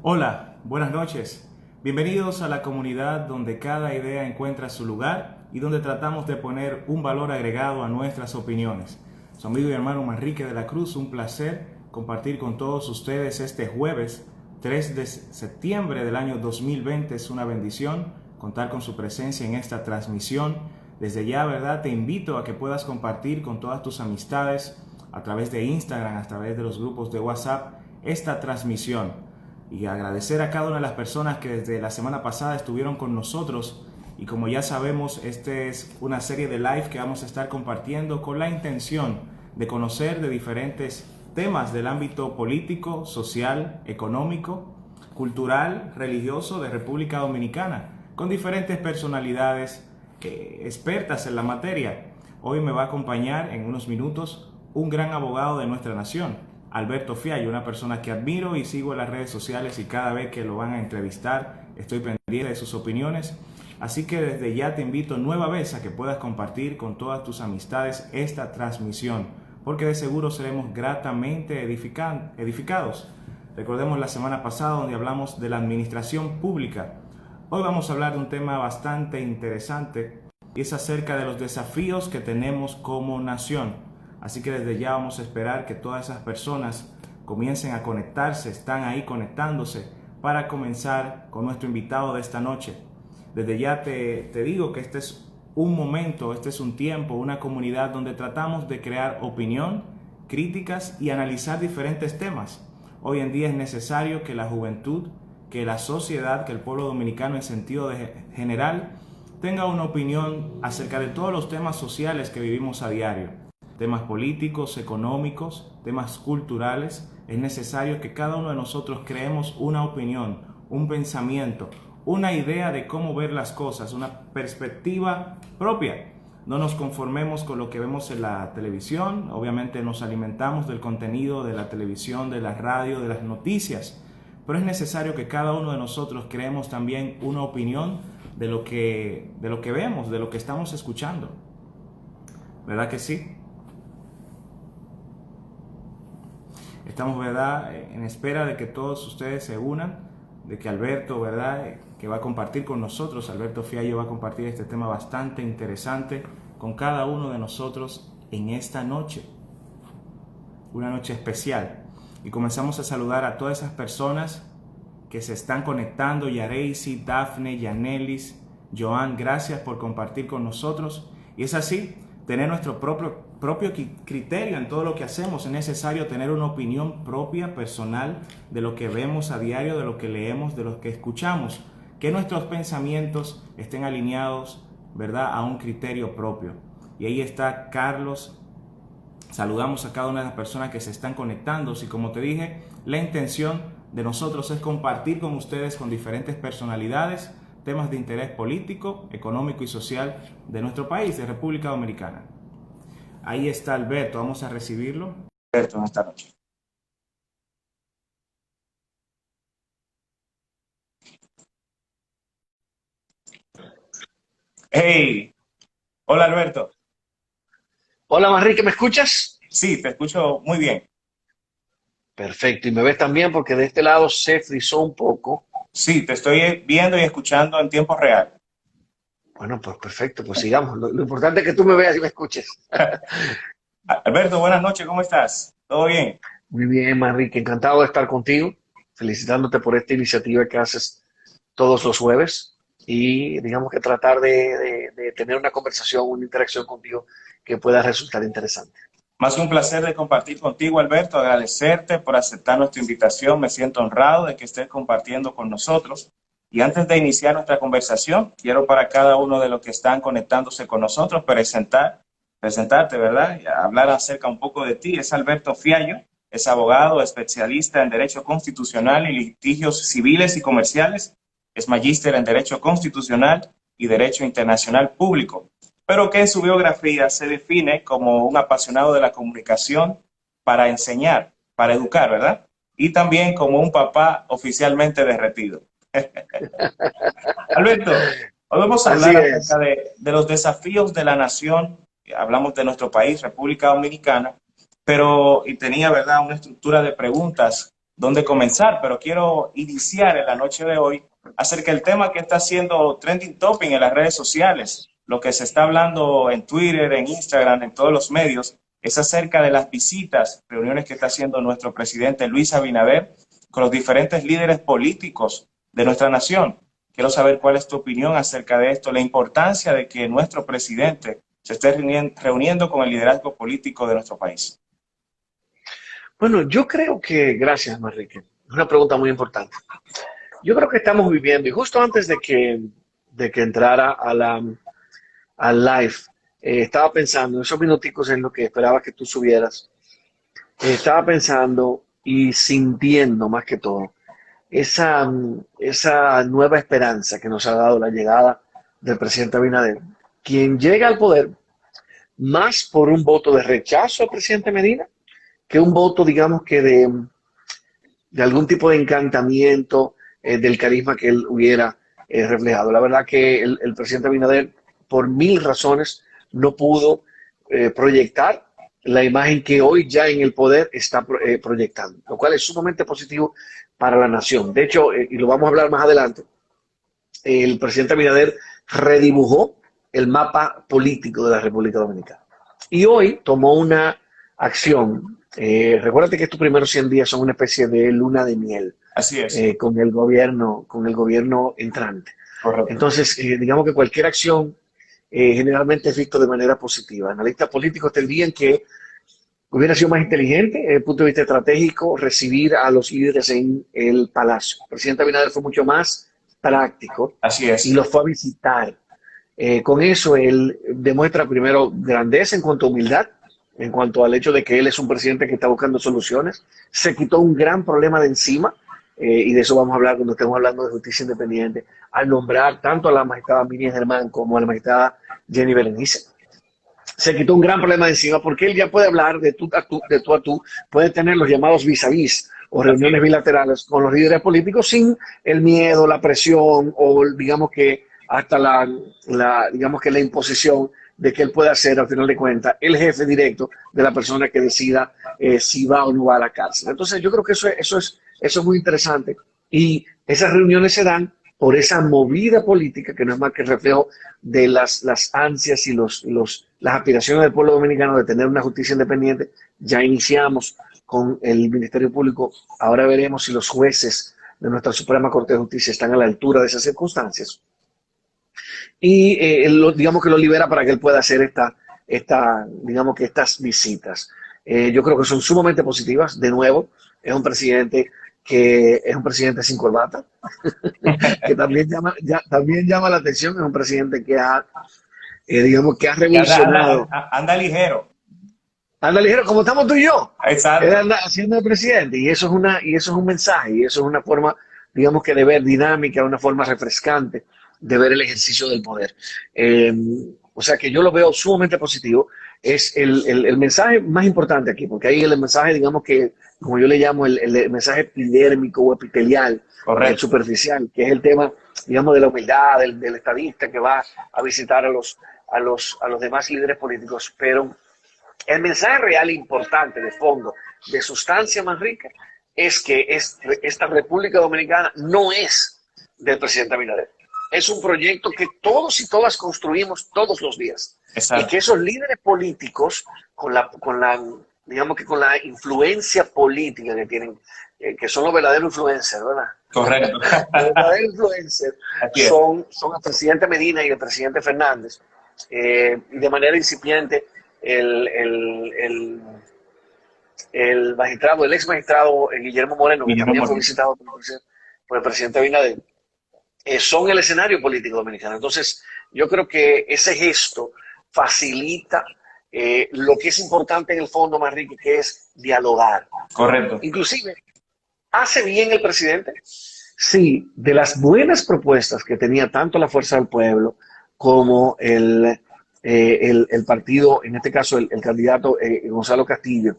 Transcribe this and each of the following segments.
Hola, buenas noches. Bienvenidos a la comunidad donde cada idea encuentra su lugar y donde tratamos de poner un valor agregado a nuestras opiniones. Su amigo y hermano Manrique de la Cruz, un placer compartir con todos ustedes este jueves 3 de septiembre del año 2020. Es una bendición contar con su presencia en esta transmisión. Desde ya, ¿verdad? Te invito a que puedas compartir con todas tus amistades a través de Instagram, a través de los grupos de WhatsApp, esta transmisión. Y agradecer a cada una de las personas que desde la semana pasada estuvieron con nosotros. Y como ya sabemos, esta es una serie de live que vamos a estar compartiendo con la intención de conocer de diferentes temas del ámbito político, social, económico, cultural, religioso de República Dominicana, con diferentes personalidades expertas en la materia. Hoy me va a acompañar en unos minutos un gran abogado de nuestra nación, Alberto Fiallo, una persona que admiro y sigo en las redes sociales, y cada vez que lo van a entrevistar estoy pendiente de sus opiniones. Así que desde ya te invito nueva vez a que puedas compartir con todas tus amistades esta transmisión, porque de seguro seremos gratamente edificados. Recordemos la semana pasada donde hablamos de la administración pública. Hoy vamos a hablar de un tema bastante interesante y es acerca de los desafíos que tenemos como nación. Así que desde ya vamos a esperar que todas esas personas comiencen a conectarse, están ahí conectándose para comenzar con nuestro invitado de esta noche. Desde ya te digo que este es un momento, este es un tiempo, una comunidad donde tratamos de crear opinión, críticas y analizar diferentes temas. Hoy en día es necesario que la juventud, que la sociedad, que el pueblo dominicano en sentido general tenga una opinión acerca de todos los temas sociales que vivimos a diario. Temas políticos, económicos, temas culturales. Es necesario que cada uno de nosotros creemos una opinión, un pensamiento, una idea de cómo ver las cosas, una perspectiva propia. No nos conformemos con lo que vemos en la televisión. Obviamente nos alimentamos del contenido de la televisión, de la radio, de las noticias, pero es necesario que cada uno de nosotros creemos también una opinión de lo que vemos, de lo que estamos escuchando. ¿Verdad que sí? Estamos, ¿verdad?, en espera de que todos ustedes se unan, de que Alberto, ¿verdad?, que va a compartir con nosotros, Alberto Fiallo va a compartir este tema bastante interesante con cada uno de nosotros en esta noche, una noche especial. Y comenzamos a saludar a todas esas personas que se están conectando: Yareisi, Dafne, Yanelis, Joan, gracias por compartir con nosotros. Y es así, tener nuestro propio criterio en todo lo que hacemos. Es necesario tener una opinión propia, personal, de lo que vemos a diario, de lo que leemos, de lo que escuchamos. Que nuestros pensamientos estén alineados, ¿verdad?, a un criterio propio. Y ahí está Carlos. Saludamos a cada una de las personas que se están conectando. Y como te dije, la intención de nosotros es compartir con ustedes, con diferentes personalidades, temas de interés político, económico y social de nuestro país, de República Dominicana. Ahí está Alberto, vamos a recibirlo. Alberto, en esta noche. Hey, hola Alberto. Hola Manrique, ¿me escuchas? Sí, te escucho muy bien. Perfecto, y me ves también porque de este lado se frizó un poco. Sí, te estoy viendo y escuchando en tiempo real. Bueno, pues perfecto, pues sigamos. Lo importante es que tú me veas y me escuches. Alberto, buenas noches, ¿cómo estás? ¿Todo bien? Muy bien, Manrique, encantado de estar contigo, felicitándote por esta iniciativa que haces todos los jueves y digamos que tratar de tener una conversación, una interacción contigo que pueda resultar interesante. Más que un placer de compartir contigo, Alberto, agradecerte por aceptar nuestra invitación. Me siento honrado de que estés compartiendo con nosotros. Y antes de iniciar nuestra conversación, quiero para cada uno de los que están conectándose con nosotros presentarte, ¿verdad? Y hablar acerca un poco de ti. Es Alberto Fiallo, es abogado, especialista en Derecho Constitucional y litigios civiles y comerciales. Es magíster en Derecho Constitucional y Derecho Internacional Público, pero que en su biografía se define como un apasionado de la comunicación para enseñar, para educar, ¿verdad? Y también como un papá oficialmente derretido. Alberto, hoy vamos a Así hablar acerca es. de los desafíos de la nación. Hablamos de nuestro país, República Dominicana, pero y tenía, ¿verdad?, una estructura de preguntas dónde comenzar, pero quiero iniciar en la noche de hoy acerca del tema que está haciendo trending topic en las redes sociales. Lo que se está hablando en Twitter, en Instagram, en todos los medios, es acerca de las visitas, reuniones que está haciendo nuestro presidente Luis Abinader con los diferentes líderes políticos de nuestra nación. Quiero saber cuál es tu opinión acerca de esto, la importancia de que nuestro presidente se esté reuniendo con el liderazgo político de nuestro país. Bueno, yo creo que, gracias, Manrique, es una pregunta muy importante. Yo creo que estamos viviendo, y justo antes de que entrara al live, estaba pensando en esos minuticos en lo que esperaba que tú subieras, estaba pensando y sintiendo más que todo esa nueva esperanza que nos ha dado la llegada del presidente Abinader, quien llega al poder más por un voto de rechazo al presidente Medina que un voto, digamos que de algún tipo de encantamiento del carisma que él hubiera reflejado. La verdad que el presidente Abinader, por mil razones, no pudo proyectar la imagen que hoy ya en el poder está proyectando, lo cual es sumamente positivo para la nación. De hecho, y lo vamos a hablar más adelante, el presidente Abinader redibujó el mapa político de la República Dominicana. Y hoy tomó una acción. Recuérdate que estos primeros 100 días son una especie de luna de miel. Así es. Con el gobierno entrante. Correcto. Entonces, digamos que cualquier acción generalmente es visto de manera positiva. Analistas políticos tendrían que hubiera sido más inteligente desde el punto de vista estratégico recibir a los líderes en el palacio. El presidente Abinader fue mucho más práctico. Así es. Y los fue a visitar. Con eso él demuestra primero grandeza en cuanto a humildad, en cuanto al hecho de que él es un presidente que está buscando soluciones. Se quitó un gran problema de encima, y de eso vamos a hablar cuando estemos hablando de justicia independiente, al nombrar tanto a la magistrada Miriam Germán como a la magistrada Jenny Berenice. Se quitó un gran problema de encima porque él ya puede hablar de tú a tú, puede tener los llamados vis a vis o reuniones bilaterales con los líderes políticos sin el miedo, la presión o digamos que hasta digamos que la imposición de que él pueda ser, al final de cuentas, el jefe directo de la persona que decida si va o no va a la cárcel. Entonces, yo creo que eso es muy interesante. Y esas reuniones se dan por esa movida política, que no es más que el reflejo de las ansias y las aspiraciones del pueblo dominicano de tener una justicia independiente. Ya iniciamos con el Ministerio Público. Ahora veremos si los jueces de nuestra Suprema Corte de Justicia están a la altura de esas circunstancias. Y digamos que lo libera para que él pueda hacer digamos que estas visitas. Yo creo que son sumamente positivas. De nuevo, es un presidente sin corbata, que también llama la atención. Es un presidente que digamos que ha revolucionado. Anda ligero. Anda ligero, como estamos tú y yo. Exacto. Él anda haciendo el presidente, y eso es un mensaje, y eso es una forma, digamos que de ver dinámica, una forma refrescante de ver el ejercicio del poder. O sea que yo lo veo sumamente positivo. Es el mensaje más importante aquí, porque ahí el mensaje, digamos que, como yo le llamo, el mensaje epidérmico o epitelial, el superficial, que es el tema, digamos, de la humildad, del estadista que va a visitar a los demás líderes políticos. Pero el mensaje real importante, de fondo, de sustancia más rica, es que esta República Dominicana no es del presidente Abinader. Es un proyecto que todos y todas construimos todos los días. Exacto. Y que esos líderes políticos, digamos que con la influencia política que tienen, que son los verdaderos influencers, ¿verdad? Correcto. Los verdaderos influencers son el presidente Medina y el presidente Fernández. Y de manera incipiente, el ex magistrado Guillermo Moreno, que también fue visitado por el presidente Abinader. Son el escenario político dominicano. Entonces, yo creo que ese gesto facilita lo que es importante en el fondo, Manrique, que es dialogar. Correcto. Inclusive, ¿hace bien el presidente? Sí, de las buenas propuestas que tenía tanto la Fuerza del Pueblo como el partido, en este caso el candidato Gonzalo Castillo,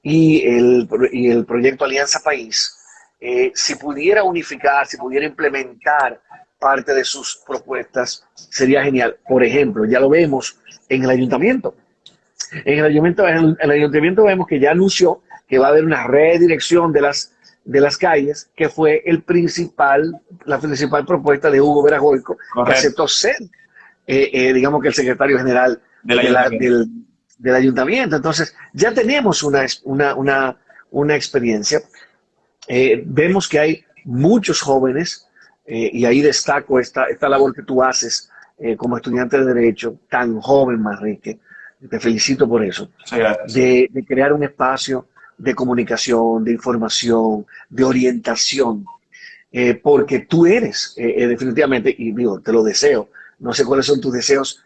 y el proyecto Alianza País, si pudiera unificar, si pudiera implementar parte de sus propuestas, sería genial. Por ejemplo, ya lo vemos en el ayuntamiento. En el ayuntamiento vemos que ya anunció que va a haber una redirección de las de las calles, que fue la principal propuesta de Hugo Vera Goico, que aceptó ser, digamos que el secretario general del ayuntamiento. Entonces, ya tenemos una experiencia. Vemos que hay muchos jóvenes, y ahí destaco esta labor que tú haces como estudiante de Derecho, tan joven, Manrique. Te felicito por eso. Sí, gracias. De crear un espacio de comunicación, de información, de orientación, porque tú eres definitivamente, y digo, te lo deseo, no sé cuáles son tus deseos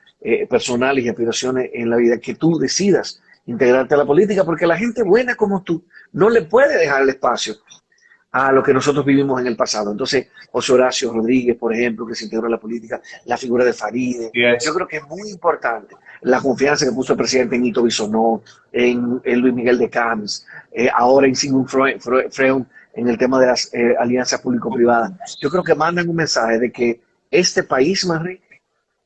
personales y aspiraciones en la vida, que tú decidas integrarte a la política, porque la gente buena como tú no le puede dejar el espacio a lo que nosotros vivimos en el pasado. Entonces, José Horacio Rodríguez, por ejemplo, que se integró a la política, la figura de Faride, yo creo que es muy importante la confianza que puso el presidente en Ito Bisonó, en Luis Miguel de Camps, ahora en Sigmund Freud, en el tema de las alianzas público-privadas. Yo creo que mandan un mensaje de que este país, Manrique,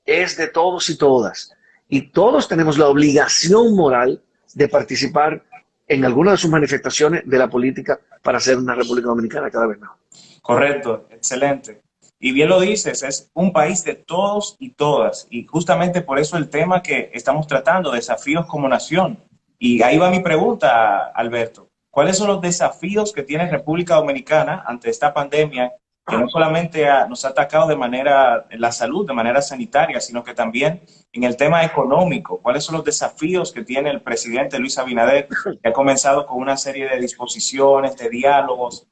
es de todos y todas, y todos tenemos la obligación moral de participar en alguna de sus manifestaciones de la política para hacer una República Dominicana cada vez mejor. Correcto, excelente. Y bien lo dices, es un país de todos y todas. Y justamente por eso el tema que estamos tratando, desafíos como nación. Y ahí va mi pregunta, Alberto. ¿Cuáles son los desafíos que tiene República Dominicana ante esta pandemia que no solamente nos ha atacado de manera, la salud, de manera sanitaria, sino que también en el tema económico? ¿Cuáles son los desafíos que tiene el presidente Luis Abinader, que ha comenzado con una serie de disposiciones, de diálogos,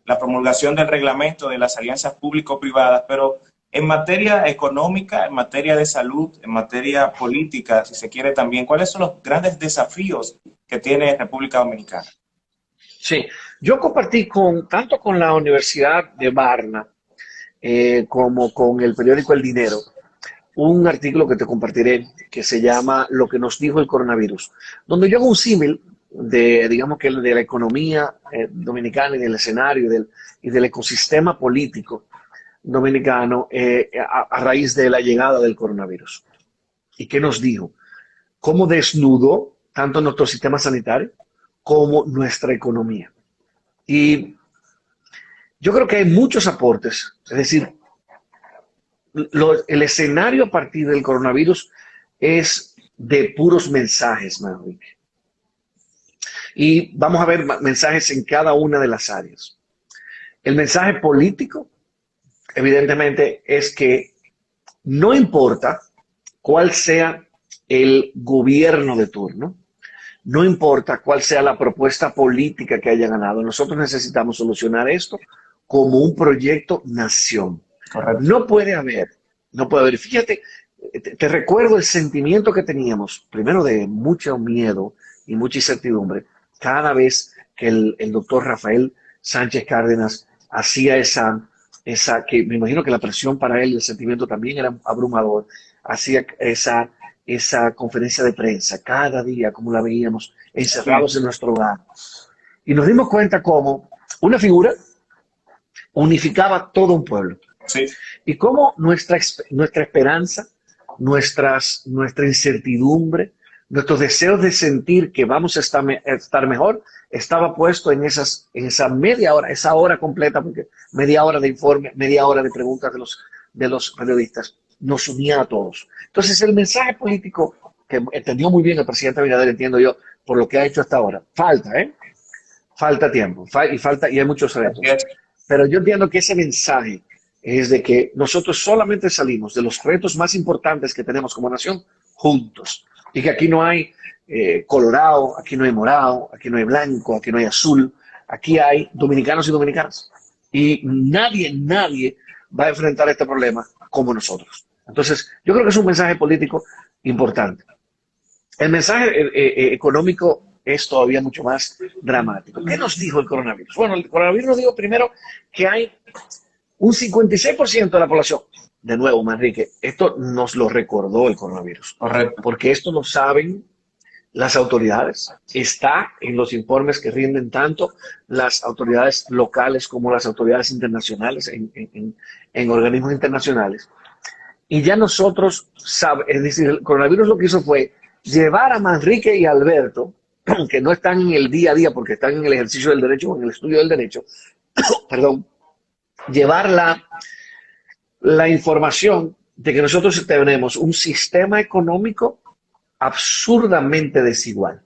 la promulgación del reglamento de las alianzas público-privadas, pero en materia económica, en materia de salud, en materia política, si se quiere también, ¿cuáles son los grandes desafíos que tiene República Dominicana? Sí, yo compartí tanto con la Universidad de Varna como con el periódico El Dinero un artículo que te compartiré que se llama Lo que nos dijo el coronavirus, donde yo hago un símil digamos que de la economía dominicana y del escenario y del ecosistema político dominicano a raíz de la llegada del coronavirus. ¿Y qué nos dijo? Cómo desnudó tanto nuestro sistema sanitario como nuestra economía. Y yo creo que hay muchos aportes, es decir, el escenario a partir del coronavirus es de puros mensajes, Manrique. Y vamos a ver mensajes en cada una de las áreas. El mensaje político, evidentemente, es que no importa cuál sea el gobierno de turno, no importa cuál sea la propuesta política que haya ganado, nosotros necesitamos solucionar esto como un proyecto nación. Correcto. No puede haber, fíjate, te recuerdo el sentimiento que teníamos, primero de mucho miedo y mucha incertidumbre, cada vez que el doctor Rafael Sánchez Cárdenas hacía esa, que me imagino que la presión para él y el sentimiento también era abrumador, hacía esa conferencia de prensa cada día, como la veíamos, encerrados en nuestro hogar. Y nos dimos cuenta cómo una figura unificaba todo un pueblo. Sí. Y cómo nuestra esperanza, nuestra incertidumbre, nuestros deseos de sentir que vamos a estar mejor, estaba puesto en esa media hora, esa hora completa, porque media hora de informe, media hora de preguntas de los periodistas, nos unía a todos. Entonces, el mensaje político, que entendió muy bien el presidente Abinader, entiendo yo, por lo que ha hecho hasta ahora, falta tiempo, y hay muchos retos. Pero yo entiendo que ese mensaje es de que nosotros solamente salimos de los retos más importantes que tenemos como nación juntos. Y que aquí no hay colorado, aquí no hay morado, aquí no hay blanco, aquí no hay azul. Aquí hay dominicanos y dominicanas. Y nadie va a enfrentar este problema como nosotros. Entonces, yo creo que es un mensaje político importante. El mensaje económico es todavía mucho más dramático. ¿Qué nos dijo el coronavirus? Bueno, el coronavirus nos dijo primero que hay un 56% de la población. De nuevo, Manrique, esto nos lo recordó el coronavirus. Correcto. Porque esto lo saben las autoridades. Está en los informes que rinden tanto las autoridades locales como las autoridades internacionales en organismos internacionales. Y ya nosotros sabemos, es decir, el coronavirus lo que hizo fue llevar a Manrique y a Alberto que no están en el día a día porque están en el ejercicio del derecho o en el estudio del derecho, perdón, llevar la información de que nosotros tenemos un sistema económico absurdamente desigual,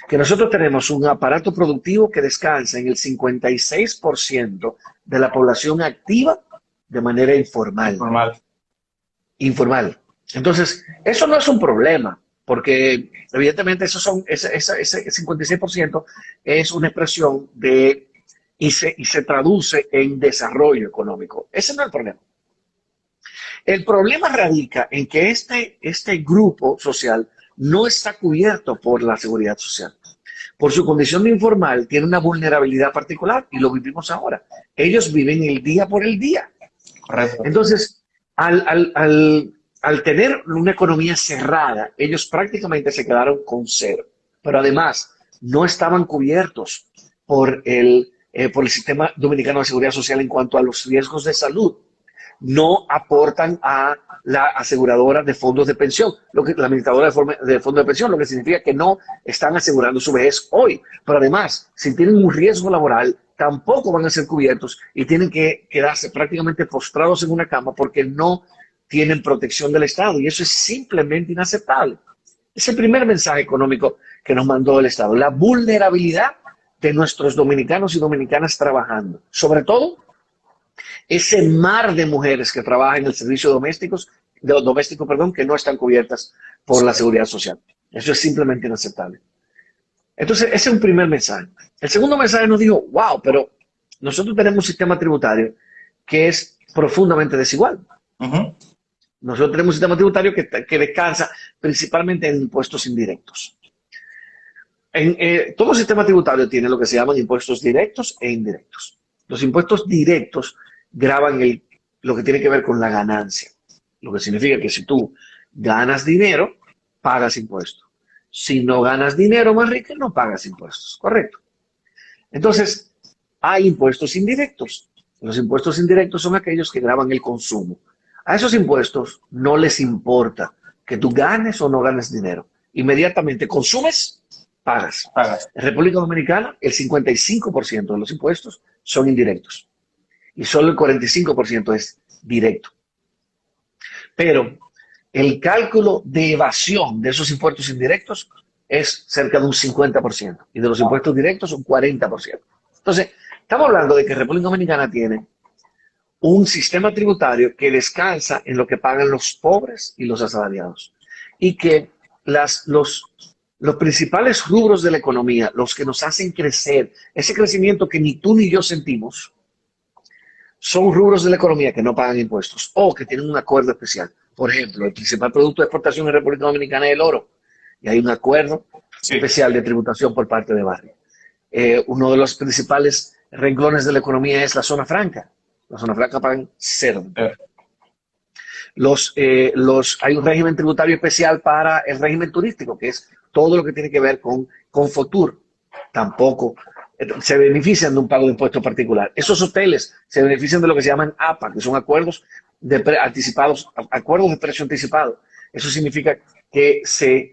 que nosotros tenemos un aparato productivo que descansa en el 56% de la población activa de manera informal. Informal. Entonces, eso no es un problema, porque evidentemente ese 56% es una expresión y se traduce en desarrollo económico. Ese no es el problema. El problema radica en que este grupo social no está cubierto por la seguridad social. Por su condición de informal, tiene una vulnerabilidad particular y lo vivimos ahora. Ellos viven el día por el día. Correcto. Entonces, al tener una economía cerrada, ellos prácticamente se quedaron con cero. Pero además, no estaban cubiertos por el Sistema Dominicano de Seguridad Social en cuanto a los riesgos de salud. No aportan a la aseguradora de fondos de pensión, la administradora de fondos de pensión, lo que significa que no están asegurando su vejez hoy. Pero además, si tienen un riesgo laboral, tampoco van a ser cubiertos y tienen que quedarse prácticamente postrados en una cama porque no tienen protección del Estado. Y eso es simplemente inaceptable. Es el primer mensaje económico que nos mandó el Estado, la vulnerabilidad de nuestros dominicanos y dominicanas trabajando. Sobre todo, ese mar de mujeres que trabajan en el servicio doméstico, que no están cubiertas por la seguridad social. Eso es simplemente inaceptable. Entonces, ese es un primer mensaje. El segundo mensaje nos dijo, wow, pero nosotros tenemos un sistema tributario que es profundamente desigual. Nosotros tenemos un sistema tributario que descansa principalmente en impuestos indirectos. Todo sistema tributario tiene lo que se llaman impuestos directos e indirectos. Los impuestos directos graban lo que tiene que ver con la ganancia, lo que significa que si tú ganas dinero, pagas impuestos. Si no ganas dinero, Manrique, no pagas impuestos, ¿correcto? Entonces, hay impuestos indirectos. Los impuestos indirectos son aquellos que graban el consumo. A esos impuestos no les importa que tú ganes o no ganes dinero. Inmediatamente consumes, pagas. En República Dominicana, el 55% de los impuestos son indirectos. Y solo el 45% es directo. Pero el cálculo de evasión de esos impuestos indirectos es cerca de un 50%. Y de los impuestos directos, un 40%. Entonces, estamos hablando de que República Dominicana tiene un sistema tributario que descansa en lo que pagan los pobres y los asalariados. Y que los principales rubros de la economía, los que nos hacen crecer, ese crecimiento que ni tú ni yo sentimos, son rubros de la economía que no pagan impuestos o que tienen un acuerdo especial. Por ejemplo, el principal producto de exportación en República Dominicana es el oro. Y hay un acuerdo especial de tributación por parte de Barrick. Uno de los principales renglones de la economía es la zona franca. La zona franca pagan cero. Hay un régimen tributario especial para el régimen turístico, que es todo lo que tiene que ver con Fotur. Tampoco se benefician de un pago de impuestos particular. Esos hoteles se benefician de lo que se llaman APA, que son acuerdos de precio anticipado. Eso significa que se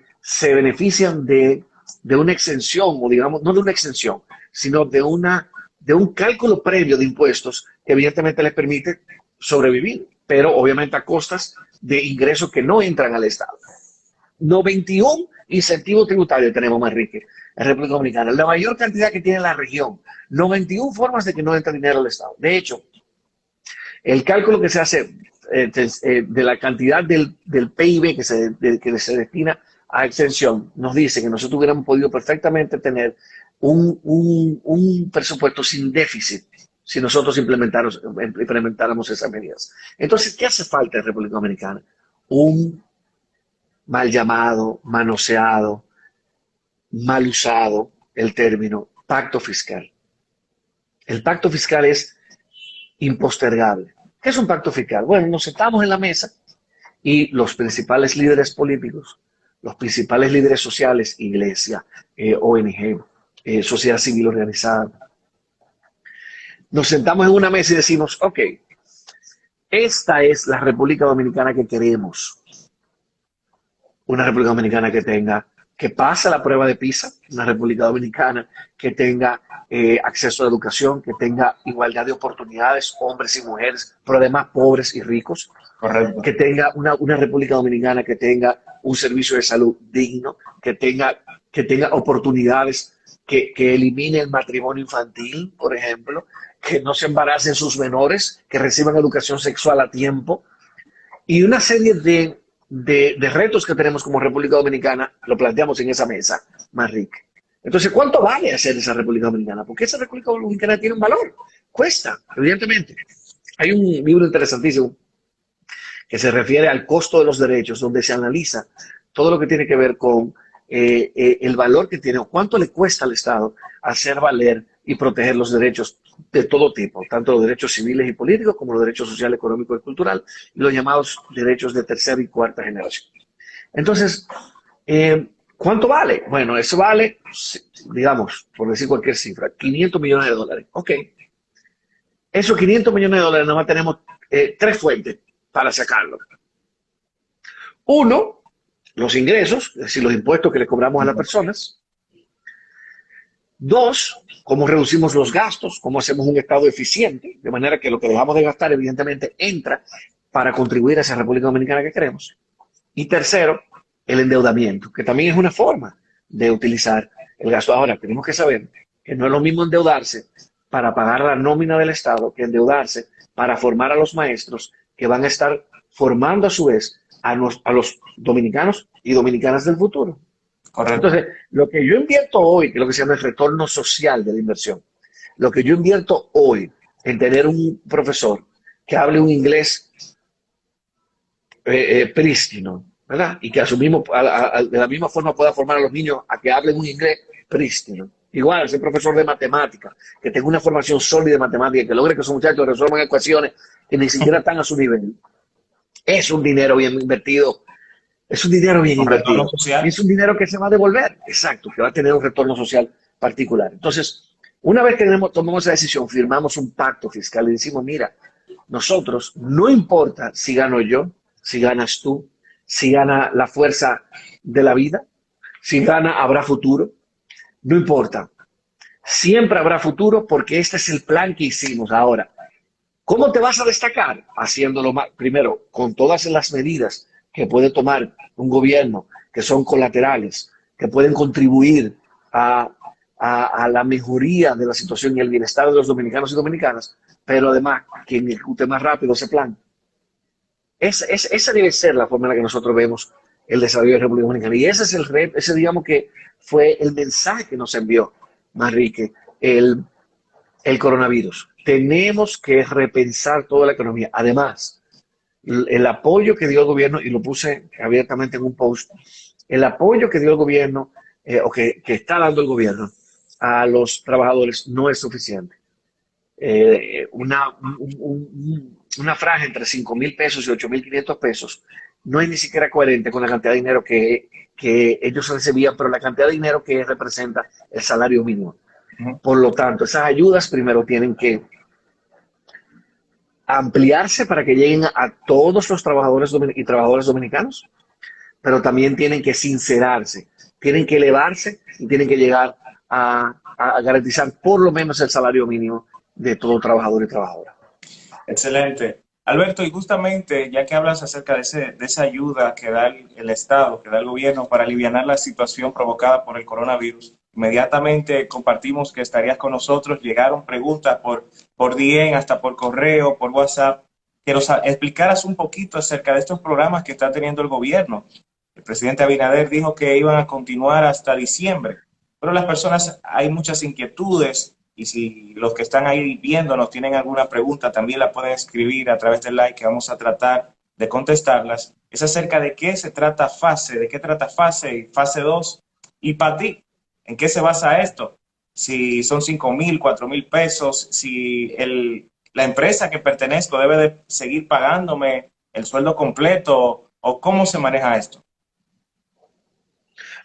benefician de una exención, o digamos, no de una exención, sino de un cálculo previo de impuestos que evidentemente les permite sobrevivir, pero obviamente a costas de ingresos que no entran al Estado. 91 incentivos tributarios tenemos, Manrique, en República Dominicana, la mayor cantidad que tiene la región. 91 formas de que no entre dinero al Estado. De hecho, el cálculo que se hace de la cantidad del PIB que se destina a exención nos dice que nosotros hubiéramos podido perfectamente tener un presupuesto sin déficit si nosotros implementáramos esas medidas. Entonces, ¿qué hace falta en República Dominicana? Un mal llamado, manoseado, mal usado el término pacto fiscal. El pacto fiscal es impostergable. ¿Qué es un pacto fiscal? Bueno, nos sentamos en la mesa y los principales líderes políticos, los principales líderes sociales, iglesia, ONG, sociedad civil organizada, nos sentamos en una mesa y decimos, ok, esta es la República Dominicana que queremos. Una República Dominicana que tenga que pase la prueba de PISA, una República Dominicana que tenga acceso a la educación, que tenga igualdad de oportunidades, hombres y mujeres, pero además pobres y ricos. Correcto. Que tenga una República Dominicana que tenga un servicio de salud digno, que tenga oportunidades, que elimine el matrimonio infantil, por ejemplo, que no se embaracen sus menores, que reciban educación sexual a tiempo, y una serie de retos que tenemos como República Dominicana, lo planteamos en esa mesa, Manrique. Entonces, ¿cuánto vale hacer esa República Dominicana? Porque esa República Dominicana tiene un valor, cuesta, evidentemente. Hay un libro interesantísimo que se refiere al costo de los derechos, donde se analiza todo lo que tiene que ver con el valor que tiene o cuánto le cuesta al Estado hacer valer y proteger los derechos de todo tipo, tanto los derechos civiles y políticos como los derechos social, económico y cultural, y los llamados derechos de tercera y cuarta generación. Entonces, ¿cuánto vale? Bueno, eso vale, digamos, por decir cualquier cifra, $500 millones. Ok. Esos $500 millones nada más tenemos tres fuentes para sacarlo. Uno, los ingresos, es decir, los impuestos que le cobramos a las personas. Dos, cómo reducimos los gastos, cómo hacemos un Estado eficiente, de manera que lo que dejamos de gastar, evidentemente, entra para contribuir a esa República Dominicana que queremos. Y tercero, el endeudamiento, que también es una forma de utilizar el gasto. Ahora, tenemos que saber que no es lo mismo endeudarse para pagar la nómina del Estado que endeudarse para formar a los maestros que van a estar formando a su vez a los dominicanos y dominicanas del futuro. Correcto. Entonces, lo que yo invierto hoy, que es lo que se llama el retorno social de la inversión, lo que yo invierto hoy en tener un profesor que hable un inglés prístino, ¿verdad? Y que asumimos, de la misma forma pueda formar a los niños a que hablen un inglés prístino. Igual, ser profesor de matemáticas, que tenga una formación sólida de matemáticas, que logre que esos muchachos resuelvan ecuaciones que ni siquiera están a su nivel. Es un dinero bien invertido. Es un dinero bien invertido. Y es un dinero que se va a devolver. Exacto, que va a tener un retorno social particular. Entonces, una vez que tomamos esa decisión, firmamos un pacto fiscal y decimos, mira, nosotros, no importa si gano yo, si ganas tú, si gana la fuerza de la vida, si gana habrá futuro, no importa. Siempre habrá futuro porque este es el plan que hicimos. Ahora, ¿cómo te vas a destacar? Haciéndolo más, primero, con todas las medidas que puede tomar un gobierno, que son colaterales, que pueden contribuir a la mejoría de la situación y el bienestar de los dominicanos y dominicanas, pero además, quien ejecute más rápido ese plan. Esa debe ser la forma en la que nosotros vemos el desarrollo de la República Dominicana. Y ese es el reto, ese digamos que fue el mensaje que nos envió Manrique, el coronavirus. Tenemos que repensar toda la economía. Además, el apoyo que dio el gobierno, y lo puse abiertamente en un post, el apoyo que dio el gobierno, o que está dando el gobierno a los trabajadores no es suficiente. Una franja entre 5.000 pesos y 8.500 pesos no es ni siquiera coherente con la cantidad de dinero que ellos recibían, pero la cantidad de dinero que representa el salario mínimo. Por lo tanto, esas ayudas primero tienen que ampliarse para que lleguen a todos los trabajadores y trabajadoras dominicanos, pero también tienen que sincerarse, tienen que elevarse y tienen que llegar a garantizar por lo menos el salario mínimo de todo trabajador y trabajadora. Excelente. Alberto, y justamente ya que hablas acerca de esa ayuda que da el Estado, que da el gobierno para aliviar la situación provocada por el coronavirus, inmediatamente compartimos que estarías con nosotros. Llegaron preguntas por DM, hasta por correo, por WhatsApp, que nos explicaras un poquito acerca de estos programas que está teniendo el gobierno. El presidente Abinader dijo que iban a continuar hasta diciembre, pero las personas, hay muchas inquietudes. Y si los que están ahí viéndonos tienen alguna pregunta, también la pueden escribir a través del like, que vamos a tratar de contestarlas. Es acerca de qué se trata FASE, de qué trata FASE y fase 2. Y para ti, ¿en qué se basa esto? Si son 5.000, 4.000 pesos, si la empresa que pertenezco debe de seguir pagándome el sueldo completo, o cómo se maneja esto.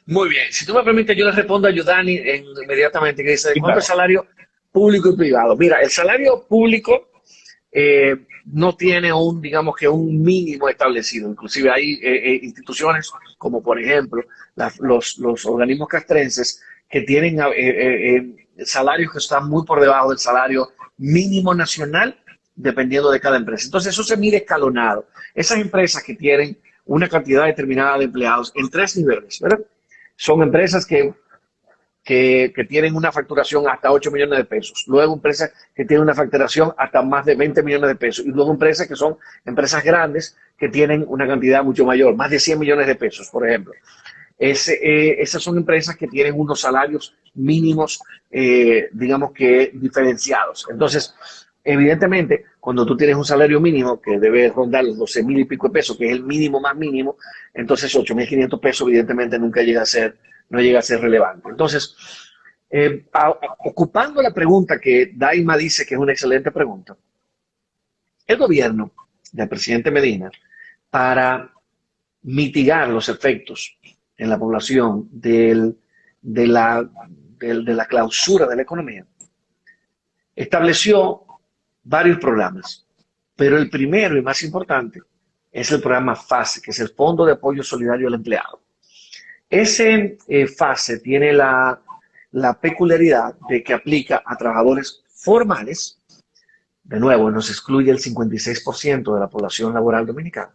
Muy bien, si tú me permites, yo le respondo a Yudani inmediatamente, que dice, ¿cuánto es el salario público y privado? Mira, el salario público no tiene digamos que un mínimo establecido. Inclusive hay instituciones como por ejemplo los organismos castrenses que tienen salarios que están muy por debajo del salario mínimo nacional dependiendo de cada empresa. Entonces eso se mide escalonado. Esas empresas que tienen una cantidad determinada de empleados en 3 niveles, ¿verdad? Son empresas que tienen una facturación hasta 8 millones de pesos. Luego empresas que tienen una facturación hasta más de 20 millones de pesos. Y luego empresas que son empresas grandes que tienen una cantidad mucho mayor, más de 100 millones de pesos, por ejemplo. Esas son empresas que tienen unos salarios mínimos, digamos que diferenciados. Entonces, evidentemente, cuando tú tienes un salario mínimo que debe rondar los 12,000 y pico de pesos, que es el mínimo más mínimo, entonces 8,500 pesos evidentemente nunca llega a ser, no llega a ser relevante. Entonces, ocupando la pregunta que Daima dice que es una excelente pregunta, el gobierno del presidente Medina, para mitigar los efectos en la población de la clausura de la economía, estableció varios programas, pero el primero y más importante es el programa FASE, que es el Fondo de Apoyo Solidario al Empleado. Ese FASE tiene la peculiaridad de que aplica a trabajadores formales, de nuevo, nos excluye el 56% de la población laboral dominicana,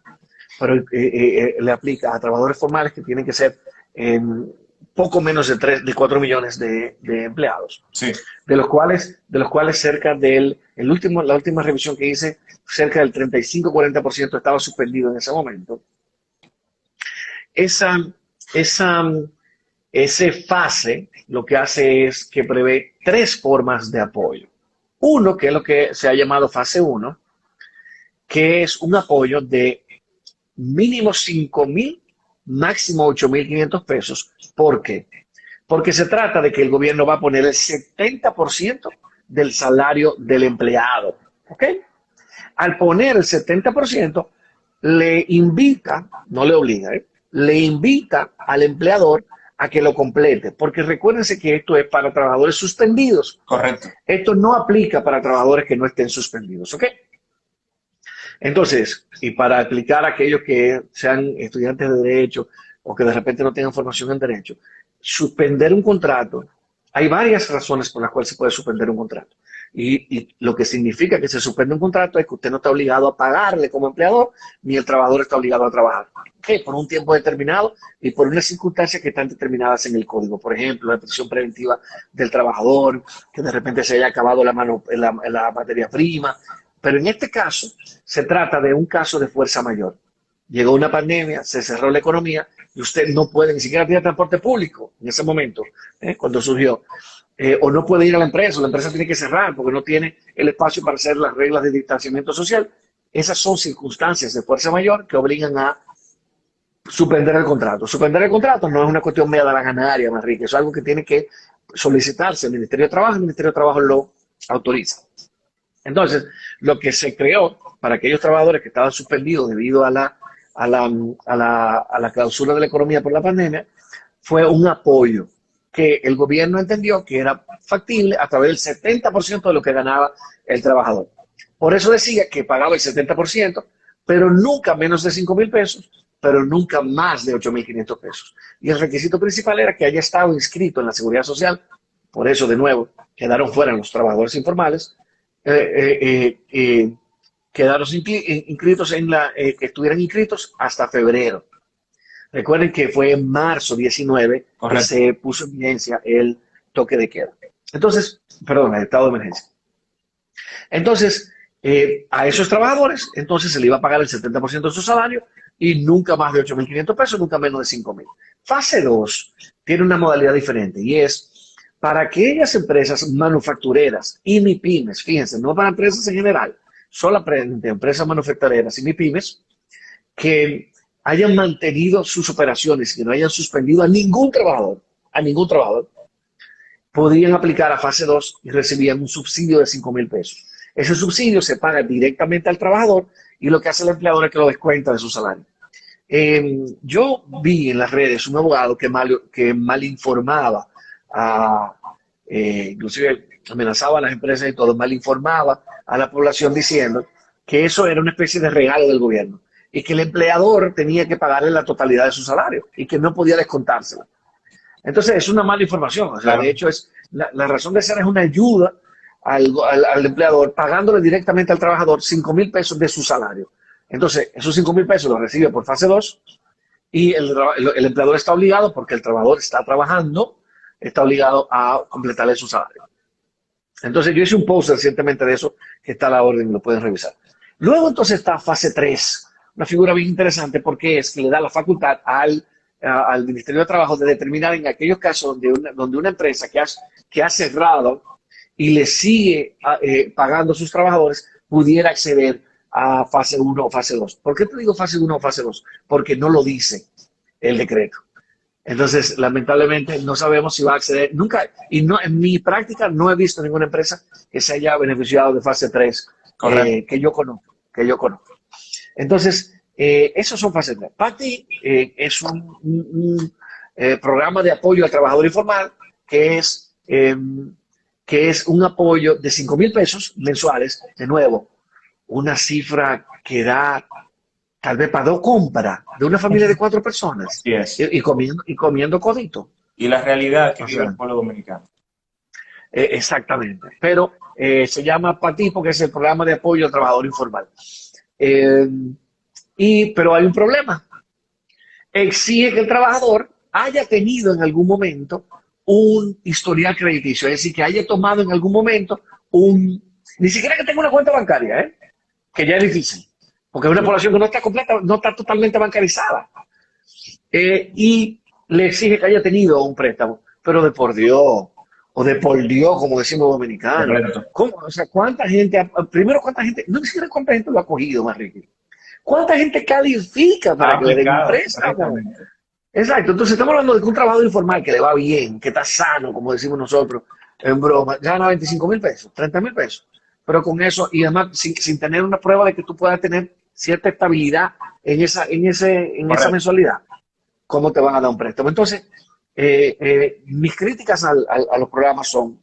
pero le aplica a trabajadores formales que tienen que ser poco menos de 4 millones de empleados, Sí. de los cuales cerca la última revisión que hice, cerca del 35-40% estaba suspendido en ese momento. Ese FASE lo que hace es que prevé 3 formas de apoyo. Uno, que es lo que se ha llamado fase 1, que es un apoyo de mínimo 5,000, máximo 8,500 pesos. ¿Por qué? Porque se trata de que el gobierno va a poner el 70% del salario del empleado. ¿Ok? Al poner el 70%, le invita, no le obliga, le invita al empleador a que lo complete, porque recuérdense que esto es para trabajadores suspendidos. Correcto. Esto no aplica para trabajadores que no estén suspendidos, ¿ok? Entonces, y para aplicar a aquellos que sean estudiantes de derecho o que de repente no tengan formación en derecho, suspender un contrato, hay varias razones por las cuales se puede suspender un contrato. Y lo que significa que se suspende un contrato es que usted no está obligado a pagarle como empleador, ni el trabajador está obligado a trabajar. ¿Okay? Por un tiempo determinado y por unas circunstancias que están determinadas en el código. Por ejemplo, la prisión preventiva del trabajador, que de repente se haya acabado la materia prima. Pero en este caso, se trata de un caso de fuerza mayor. Llegó una pandemia, se cerró la economía y usted no puede ni siquiera tener transporte público en ese momento, cuando surgió. O no puede ir a la empresa tiene que cerrar porque no tiene el espacio para hacer las reglas de distanciamiento social. Esas son circunstancias de fuerza mayor que obligan a suspender el contrato. Suspender el contrato no es una cuestión media de la ganaria, Manrique, es algo que tiene que solicitarse el Ministerio de Trabajo, el Ministerio de Trabajo lo autoriza. Entonces, lo que se creó para aquellos trabajadores que estaban suspendidos debido a la clausura de la economía por la pandemia fue un apoyo que el gobierno entendió que era factible a través del 70% de lo que ganaba el trabajador. Por eso decía que pagaba el 70%, pero nunca menos de 5,000 pesos, pero nunca más de 8,500 pesos. Y el requisito principal era que haya estado inscrito en la Seguridad Social. Por eso, de nuevo, quedaron fuera los trabajadores informales, quedaron inscritos que estuvieran inscritos hasta febrero. Recuerden que fue en marzo 19 que se puso en vigencia el toque de queda. Entonces, perdón, el estado de emergencia. Entonces, a esos trabajadores, entonces se le iba a pagar el 70% de su salario y nunca más de 8,500 pesos, nunca menos de 5,000. Fase 2 tiene una modalidad diferente y es para aquellas empresas manufactureras y MIPYMES, fíjense, no para empresas en general, solamente empresas manufactureras y MIPYMES que hayan mantenido sus operaciones, que no hayan suspendido a ningún trabajador, podrían aplicar a fase 2 y recibían un subsidio de 5,000 pesos. Ese subsidio se paga directamente al trabajador y lo que hace el empleador es que lo descuenta de su salario. Yo vi en las redes un abogado que mal informaba, inclusive amenazaba a las empresas y todo, mal informaba a la población diciendo que eso era una especie de regalo del gobierno y que el empleador tenía que pagarle la totalidad de su salario y que no podía descontársela. Entonces es una mala información. O sea, Claro. de hecho, la razón de ser es una ayuda al empleador pagándole directamente al trabajador 5,000 pesos de su salario. Entonces, esos 5,000 pesos los recibe por fase 2 y el empleador está obligado, porque el trabajador está trabajando, está obligado a completarle su salario. Entonces, yo hice un post recientemente de eso, que está a la orden, lo pueden revisar. Luego, entonces, está fase 3, una figura bien interesante porque es que le da la facultad al Ministerio de Trabajo de determinar en aquellos casos donde una empresa que ha cerrado y le sigue pagando a sus trabajadores pudiera acceder a fase 1 o fase 2. ¿Por qué te digo fase 1 o fase 2? Porque no lo dice el decreto. Entonces, lamentablemente, no sabemos si va a acceder. Nunca, y no, en mi práctica no he visto ninguna empresa que se haya beneficiado de fase 3 que yo conozco. Entonces, esos son fases 3. PATI es un programa de apoyo al trabajador informal que es un apoyo de 5,000 pesos mensuales, de nuevo, una cifra que da tal vez para 2 compras de una familia de 4 personas Yes. y comiendo codito. Y la realidad que O vive sea, el pueblo dominicano. Exactamente. Pero se llama PATI porque es el programa de apoyo al trabajador informal. Pero hay un problema. Exige que el trabajador haya tenido en algún momento un historial crediticio, es decir, que haya tomado en algún momento ni siquiera que tenga una cuenta bancaria, que ya es difícil, porque es una población que no está totalmente bancarizada. Y le exige que haya tenido un préstamo, pero de por Dios, o de por Dios, como decimos los dominicanos. ¿Cómo? O sea, ¿cuánta gente, no ni siquiera cuánta gente lo ha cogido, más rico? ¿Cuánta gente califica para que le den un préstamo? Exacto, entonces estamos hablando de que un trabajador informal que le va bien, que está sano, como decimos nosotros, en broma, gana 25,000 pesos, 30,000 pesos. Pero con eso, y además sin tener una prueba de que tú puedas tener cierta estabilidad en esa mensualidad, ¿cómo te van a dar un préstamo? Entonces, mis críticas a los programas son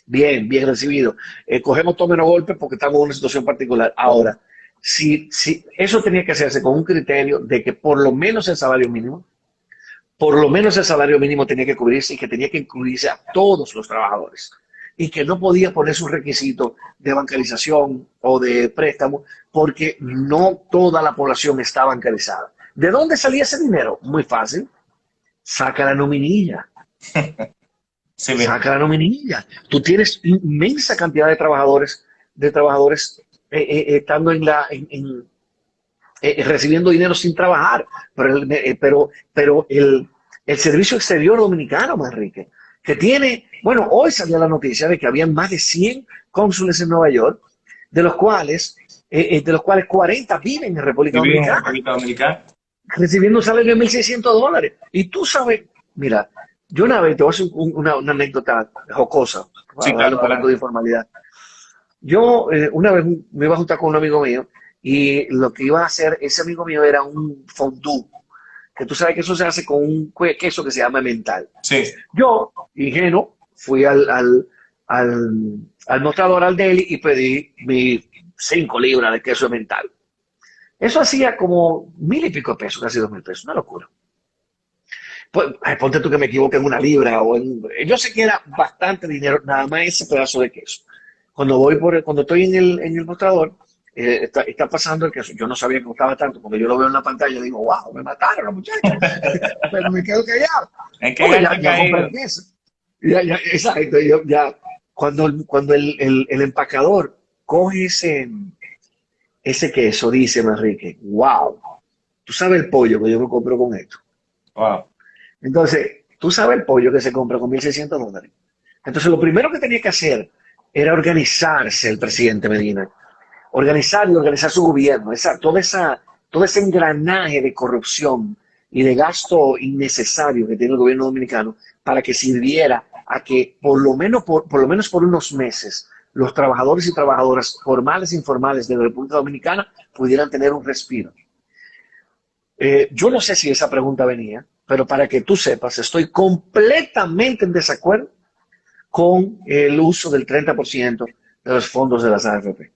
bien recibidos. Cogemos todo menos golpes porque estamos en una situación particular. Ahora, si eso tenía que hacerse con un criterio de que por lo menos el salario mínimo tenía que cubrirse y que tenía que incluirse a todos los trabajadores y que no podía poner su requisito de bancarización o de préstamo porque no toda la población está bancarizada. ¿De dónde salía ese dinero? Muy fácil. Saca la nominilla. Sí, Saca la nominilla. Tú tienes inmensa cantidad de trabajadores estando recibiendo dinero sin trabajar. Pero el Servicio Exterior Dominicano, Manrique, que tiene, bueno, hoy salió la noticia de que había más de 100 cónsules en Nueva York, de los cuales 40 viven en República Dominicana, recibiendo un salario de $1,600. Y tú sabes, mira, yo una vez, te voy a hacer una anécdota jocosa, sí, para darle un poquito de informalidad. Yo una vez me iba a juntar con un amigo mío y lo que iba a hacer ese amigo mío era un fondue, que tú sabes que eso se hace con un queso que se llama emmental. Sí. Yo, ingenuo, fui al mostrador, al deli, y pedí mis 5 libras de queso emmental. Eso hacía como 1,000 y pico de pesos, casi 2,000 pesos, una locura. Pues, ponte tú que me equivoque en una libra, yo sé que era bastante dinero, nada más ese pedazo de queso. Cuando estoy en el mostrador, está pasando el queso. Yo no sabía que costaba tanto, porque yo lo veo en la pantalla y digo, wow, me mataron los muchachos. Pero me quedo callado. ¿En qué ya compré el queso. Exacto. Cuando el empacador coge ese queso, dice Manrique, wow, tú sabes el pollo que yo me compro con esto. Wow. Entonces, tú sabes el pollo que se compra con $1,600. Entonces, lo primero que tenía que hacer era organizarse el presidente Medina. Organizar su gobierno. Todo ese engranaje de corrupción y de gasto innecesario que tiene el gobierno dominicano para que sirviera a que por lo menos por unos meses los trabajadores y trabajadoras formales e informales de la República Dominicana pudieran tener un respiro. Yo no sé si esa pregunta venía, pero para que tú sepas, estoy completamente en desacuerdo con el uso del 30% de los fondos de las AFP.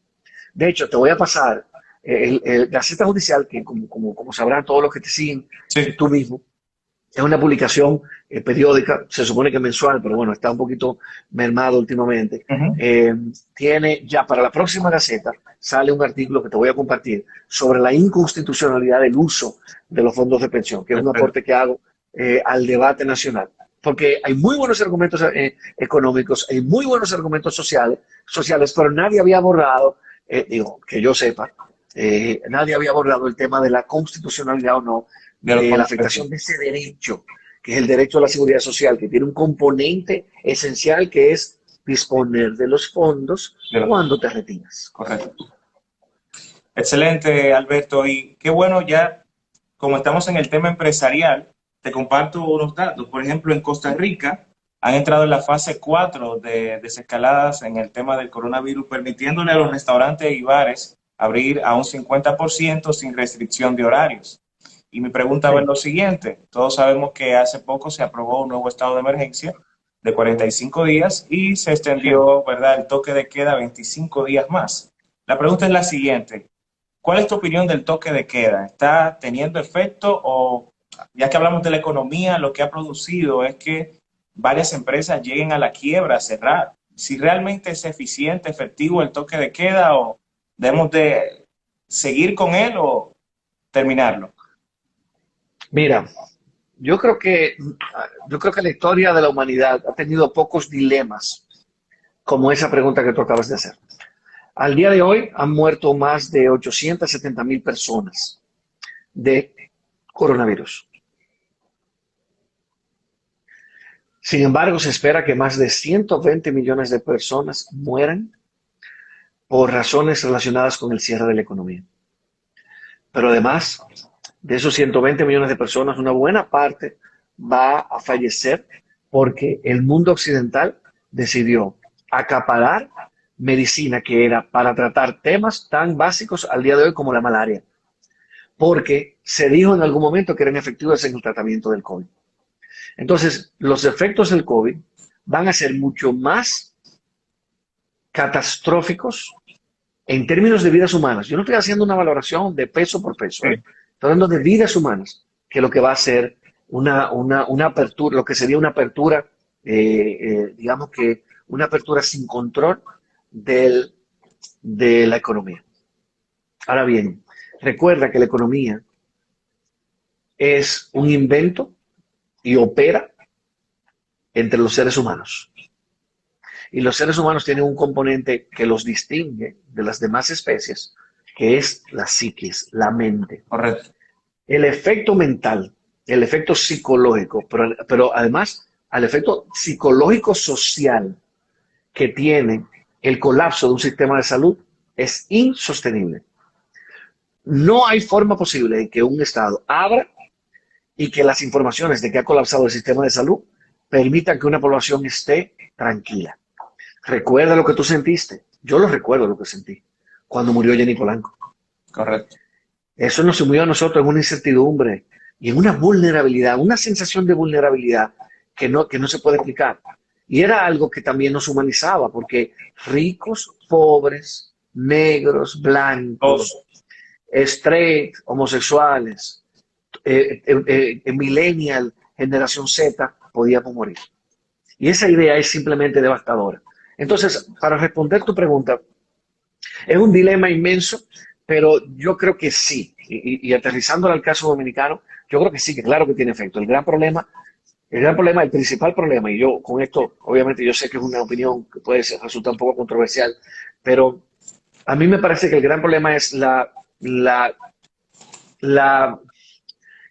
De hecho, te voy a pasar el Gaceta Judicial, que como sabrán todos los que te siguen y Sí. tú mismo, es una publicación periódica, se supone que mensual, pero bueno, está un poquito mermado últimamente. Ujú. Tiene ya para la próxima Gaceta, sale un artículo que te voy a compartir sobre la inconstitucionalidad del uso de los fondos de pensión, que es un Perfecto. aporte que hago al debate nacional. Porque hay muy buenos argumentos económicos, hay muy buenos argumentos sociales, pero nadie había abordado, digo, que yo sepa, nadie había abordado el tema de la constitucionalidad o no De los de la fondos de pensión. afectación de ese derecho, que es el derecho a la seguridad social, que tiene un componente esencial que es disponer de los fondos De los- cuando te retiras. Correcto. Excelente, Alberto. Y qué bueno, ya como estamos en el tema empresarial, te comparto unos datos. Por ejemplo, en Costa Rica han entrado en la fase 4 de desescaladas en el tema del coronavirus, permitiéndole a los restaurantes y bares abrir a un 50% sin restricción de horarios. Y mi pregunta va en Sí. lo siguiente. Todos sabemos que hace poco se aprobó un nuevo estado de emergencia de 45 días y se Sí. extendió, ¿verdad?, el toque de queda 25 días más. La pregunta es la siguiente. ¿Cuál es tu opinión del toque de queda? ¿Está teniendo efecto o, ya que hablamos de la economía, lo que ha producido es que varias empresas lleguen a la quiebra, a cerrar? Si realmente es eficiente, efectivo el toque de queda o debemos de seguir con él o terminarlo. Mira, yo creo que la historia de la humanidad ha tenido pocos dilemas como esa pregunta que tú acabas de hacer. Al día de hoy han muerto más de 870.000 personas de coronavirus. Sin embargo, se espera que más de 120 millones de personas mueran por razones relacionadas con el cierre de la economía. Pero además de esos 120 millones de personas, una buena parte va a fallecer porque el mundo occidental decidió acaparar medicina que era para tratar temas tan básicos al día de hoy como la malaria, porque se dijo en algún momento que eran efectivos en el tratamiento del COVID. Entonces, los efectos del COVID van a ser mucho más catastróficos en términos de vidas humanas. Yo no estoy haciendo una valoración de peso por peso, ¿eh? Estoy hablando de vidas humanas, que lo que va a ser una apertura, lo que sería una apertura, digamos que una apertura sin control de la economía. Ahora bien, recuerda que la economía es un invento y opera entre los seres humanos. Y los seres humanos tienen un componente que los distingue de las demás especies, que es la psiquis, la mente. Correcto. El efecto mental, el efecto psicológico, pero además al efecto psicológico social que tiene el colapso de un sistema de salud es insostenible. No hay forma posible de que un Estado abra y que las informaciones de que ha colapsado el sistema de salud permitan que una población esté tranquila. Recuerda lo que tú sentiste. Yo lo recuerdo lo que sentí cuando murió Jenny Polanco. Correcto. Eso nos sumió a nosotros en una incertidumbre y en una vulnerabilidad, una sensación de vulnerabilidad que no se puede explicar. Y era algo que también nos humanizaba, porque ricos, pobres, negros, Todo. blancos, straight, homosexuales, millennial, generación Z, podíamos morir. Y esa idea es simplemente devastadora. Entonces, para responder tu pregunta, es un dilema inmenso, pero yo creo que sí. Y aterrizándolo al caso dominicano, yo creo que sí, que claro que tiene efecto. El principal problema, y yo con esto, obviamente yo sé que es una opinión que puede resultar un poco controversial, pero a mí me parece que el gran problema es la,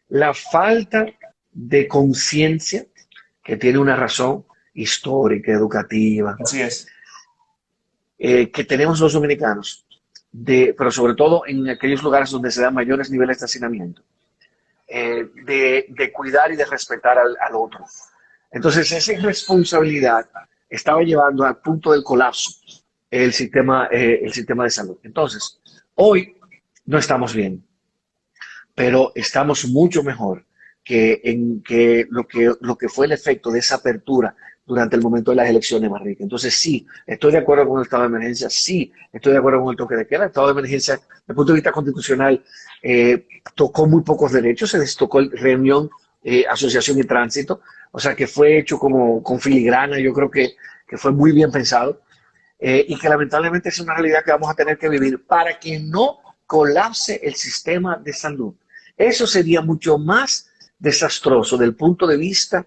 la falta de conciencia que tiene una razón histórica, educativa, Así es. que tenemos los dominicanos, pero sobre todo en aquellos lugares donde se dan mayores niveles de hacinamiento, de cuidar y de respetar al otro. Entonces, esa irresponsabilidad estaba llevando al punto del colapso el sistema de salud. Entonces, hoy no estamos bien, pero estamos mucho mejor que lo que fue el efecto de esa apertura durante el momento de las elecciones, Manrique. Entonces, sí, estoy de acuerdo con el estado de emergencia, sí, estoy de acuerdo con el toque de queda. El estado de emergencia, desde el punto de vista constitucional, tocó muy pocos derechos, se les tocó reunión, asociación y tránsito, o sea que fue hecho como con filigrana, yo creo que fue muy bien pensado, y que lamentablemente es una realidad que vamos a tener que vivir para que no colapse el sistema de salud. Eso sería mucho más desastroso del punto de vista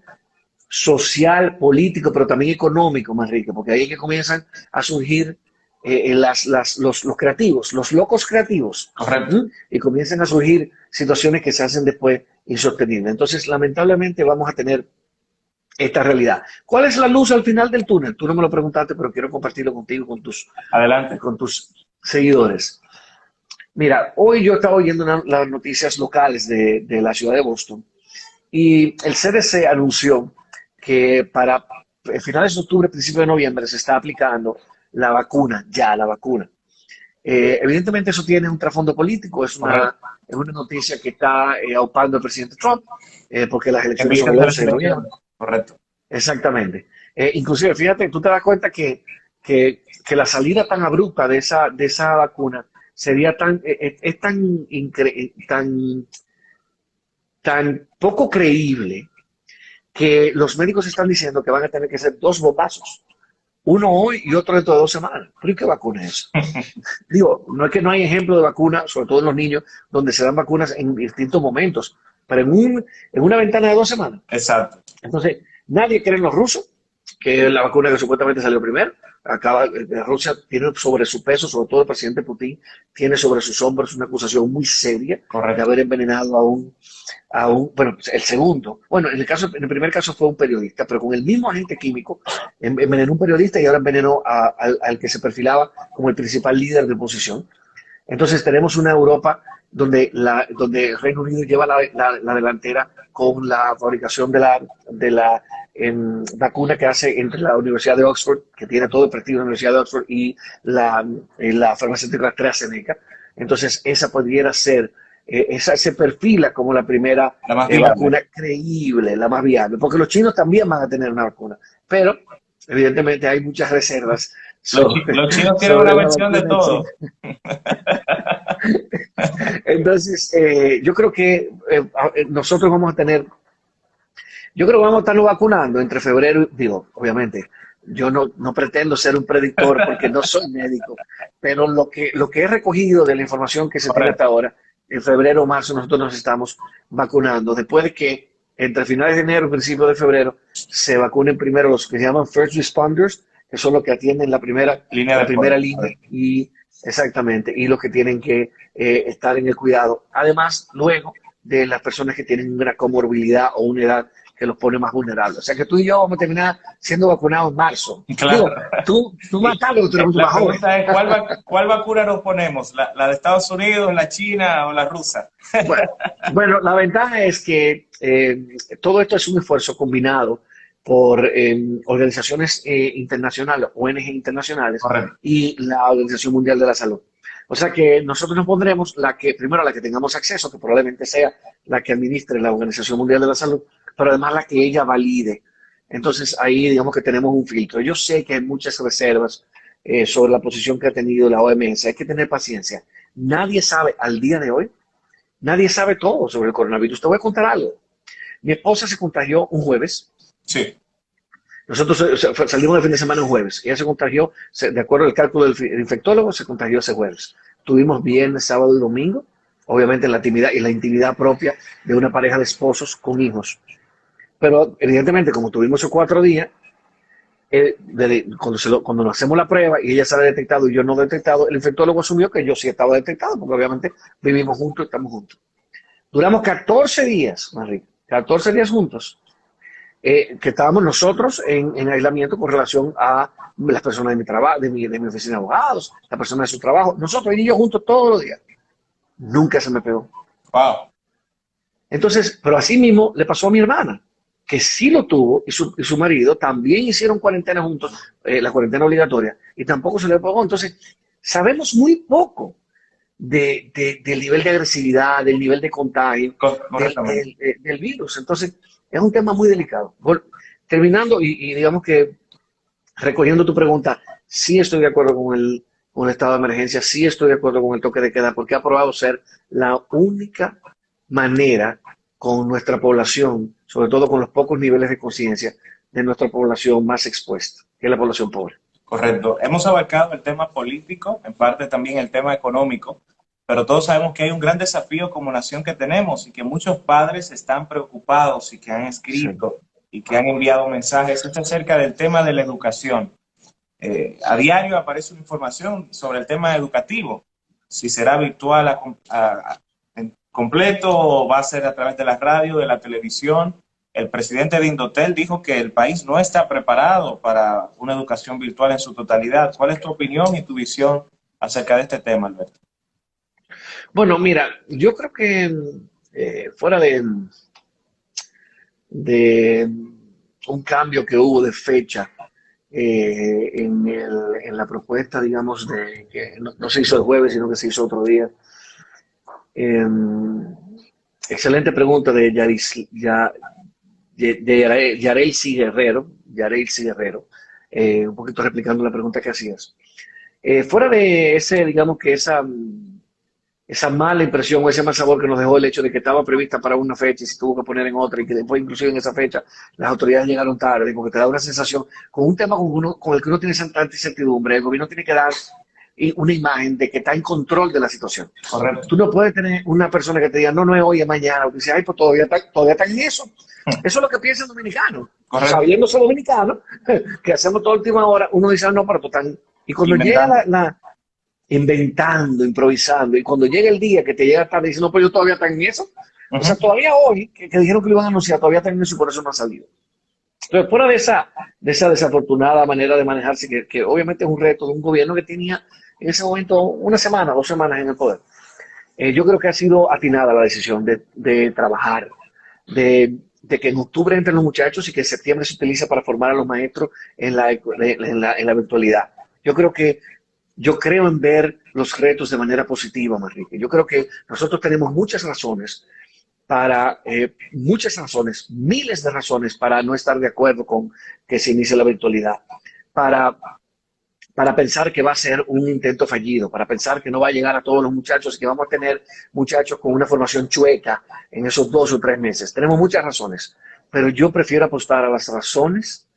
social, político, pero también económico, Manrique, porque ahí es que comienzan a surgir los creativos, los locos creativos. Correcto. Y comienzan a surgir situaciones que se hacen después insostenibles. Entonces, lamentablemente, vamos a tener esta realidad. ¿Cuál es la luz al final del túnel? Tú no me lo preguntaste, pero quiero compartirlo contigo, Adelante. con tus seguidores. Mira, hoy yo estaba oyendo las noticias locales de la ciudad de Boston y el CDC anunció que para finales de octubre, principios de noviembre, se está aplicando la vacuna, ya la vacuna. Evidentemente eso tiene un trasfondo político, es una noticia que está aupando el presidente Trump, porque las elecciones son el 11 de noviembre. Correcto. Exactamente. Inclusive, fíjate, tú te das cuenta que la salida tan abrupta de esa vacuna sería tan poco creíble que los médicos están diciendo que van a tener que ser 2 bombazos. Uno hoy y otro dentro de 2 semanas. ¿Pero y qué vacuna es eso? Digo, no es que no hay ejemplo de vacuna, sobre todo en los niños, donde se dan vacunas en distintos momentos, pero en una ventana de 2 semanas. Exacto. Entonces, nadie cree en los rusos, que es la vacuna que supuestamente salió primero. Rusia tiene sobre su peso, sobre todo el presidente Putin, tiene sobre sus hombros una acusación muy seria. Correcto. De haber envenenado bueno, el segundo. Bueno, en el primer caso fue un periodista, pero con el mismo agente químico envenenó un periodista y ahora envenenó al que se perfilaba como el principal líder de oposición. Entonces tenemos una Europa donde el Reino Unido lleva la delantera con la fabricación de la vacuna que hace entre la Universidad de Oxford, que tiene todo el prestigio de la Universidad de Oxford, y la farmacéutica AstraZeneca. Entonces esa pudiera ser, esa se perfila como la primera vacuna creíble, la más viable, porque los chinos también van a tener una vacuna, pero evidentemente hay muchas reservas. Los chinos tienen una versión de todo. Entonces, yo creo que nosotros vamos a tener, yo creo que vamos a estarnos vacunando entre febrero, digo, obviamente, yo no pretendo ser un predictor porque no soy médico, pero lo que he recogido de la información que se tiene hasta ahora, en febrero o marzo nosotros nos estamos vacunando, después de que entre finales de enero y principios de febrero se vacunen primero los que se llaman first responders, que son los que atienden la primera línea y exactamente, y los que tienen que estar en el cuidado. Además, luego de las personas que tienen una comorbilidad o una edad que los pone más vulnerables. O sea que tú y yo vamos a terminar siendo vacunados en marzo. Claro. Digo, tú más tarde, tú eres mucho más joven. La pregunta es, ¿cuál vacuna nos ponemos? ¿La de Estados Unidos, la china o la rusa? Bueno, la ventaja es que todo esto es un esfuerzo combinado por organizaciones internacionales, ONG internacionales. Correcto. Y la Organización Mundial de la Salud. O sea que nosotros nos pondremos primero la que tengamos acceso, que probablemente sea la que administre la Organización Mundial de la Salud, pero además la que ella valide. Entonces ahí digamos que tenemos un filtro. Yo sé que hay muchas reservas sobre la posición que ha tenido la OMS. Hay que tener paciencia. Nadie sabe al día de hoy, nadie sabe todo sobre el coronavirus. Te voy a contar algo. Mi esposa se contagió un jueves. Sí. Nosotros salimos de fin de semana un jueves. Ella se contagió, de acuerdo al cálculo del infectólogo, se contagió ese jueves. Tuvimos viernes, sábado y domingo, obviamente en la intimidad propia de una pareja de esposos con hijos. Pero evidentemente, como tuvimos esos 4 días, cuando nos hacemos la prueba y ella sale detectado y yo no detectado, el infectólogo asumió que yo sí estaba detectado, porque obviamente vivimos juntos, estamos juntos. Duramos 14 días, Manrique, 14 días juntos. Que estábamos nosotros en aislamiento con relación a las personas de mi trabajo, de mi oficina de abogados, las personas de su trabajo, nosotros y yo juntos todos los días. Nunca se me pegó. Wow. Entonces, pero así mismo le pasó a mi hermana, que sí lo tuvo, y su marido también hicieron cuarentena juntos, la cuarentena obligatoria, y tampoco se le pegó. Entonces, sabemos muy poco del nivel de agresividad, del nivel de contagio del virus. Entonces, es un tema muy delicado. terminando y digamos que recogiendo tu pregunta, sí estoy de acuerdo con el estado de emergencia, sí estoy de acuerdo con el toque de queda, porque ha probado ser la única manera con nuestra población, sobre todo con los pocos niveles de conciencia de nuestra población más expuesta, que es la población pobre. Correcto. Hemos abarcado el tema político, en parte también el tema económico, pero todos sabemos que hay un gran desafío como nación que tenemos y que muchos padres están preocupados y que han Sí. escrito y que han enviado mensajes. Esto acerca del tema de la educación. A diario aparece una información sobre el tema educativo, si será virtual en completo o va a ser a través de la radio, de la televisión. El presidente de Indotel dijo que el país no está preparado para una educación virtual en su totalidad. ¿Cuál es tu opinión y tu visión acerca de este tema, Alberto? Bueno, mira, yo creo que fuera de un cambio que hubo de fecha en la propuesta, digamos, de que no se hizo el jueves, sino que se hizo otro día. Eh, Excelente pregunta de Yareilsi Guerrero, un poquito replicando la pregunta que hacías. Fuera de ese, digamos que esa mala impresión o ese mal sabor que nos dejó el hecho de que estaba prevista para una fecha y se tuvo que poner en otra y que después inclusive en esa fecha las autoridades llegaron tarde, porque te da una sensación, con un tema con el que uno tiene tanta incertidumbre, el gobierno tiene que dar una imagen de que está en control de la situación. Correcto. Tú no puedes tener una persona que te diga, no, no es hoy, es mañana, o que dice, ay, pues todavía está en eso. Eso es lo que piensa el dominicano. Correcto. Sabiéndose dominicano, que hacemos toda última hora, uno dice, ah, no, pero tú están... Y cuando llega inventando, improvisando, y cuando llega el día que te llega tarde diciendo, no, pues yo todavía están en eso. O sea, todavía hoy, que dijeron que lo iban a anunciar, todavía están en eso y por eso no ha salido. Entonces, fuera de esa desafortunada manera de manejarse, que obviamente es un reto de un gobierno que tenía en ese momento una semana, 2 semanas en el poder, yo creo que ha sido atinada la decisión de trabajar, de que en octubre entren los muchachos y que en septiembre se utiliza para formar a los maestros en la virtualidad. Yo creo en ver los retos de manera positiva, Manrique. Yo creo que nosotros tenemos muchas razones, miles de razones para no estar de acuerdo con que se inicie la virtualidad, para, para pensar que va a ser un intento fallido, para pensar que no va a llegar a todos los muchachos y que vamos a tener muchachos con una formación chueca en esos 2 o 3 meses. Tenemos muchas razones, pero yo prefiero apostar a las razones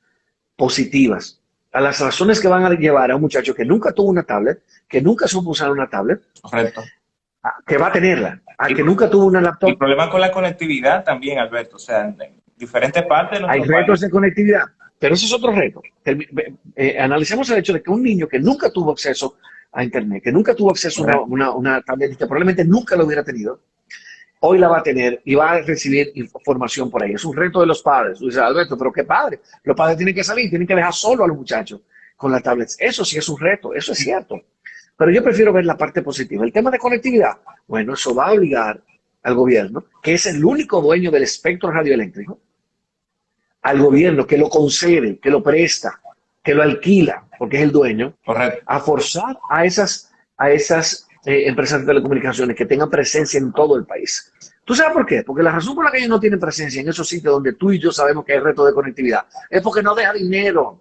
positivas, a las razones que van a llevar a un muchacho que nunca tuvo una tablet, que nunca supo usar una tablet, Correcto. que va a tenerla, a Y, que nunca tuvo una laptop. y problema con la conectividad también, Alberto. O sea, en diferentes partes de Hay nuestro retos país. de conectividad, pero ese es otro reto. Analicemos el hecho de que un niño que nunca tuvo acceso a Internet, que nunca tuvo acceso a una tablet, que probablemente nunca lo hubiera tenido, hoy la va a tener y va a recibir información por ahí. Es un reto de los padres. Tú dices, Alberto, pero qué padre. Los padres tienen que salir, tienen que dejar solo a los muchachos con las tablets. Eso sí es un reto, eso es cierto. Pero yo prefiero ver la parte positiva. El tema de conectividad, bueno, eso va a obligar al gobierno, que es el único dueño del espectro radioeléctrico, al gobierno que lo concede, que lo presta, que lo alquila, porque es el dueño, Correcto. a forzar a esas empresas de telecomunicaciones que tengan presencia en todo el país. ¿Tú sabes por qué? Porque la razón por la que ellos no tienen presencia en esos sitios donde tú y yo sabemos que hay reto de conectividad es porque no deja dinero.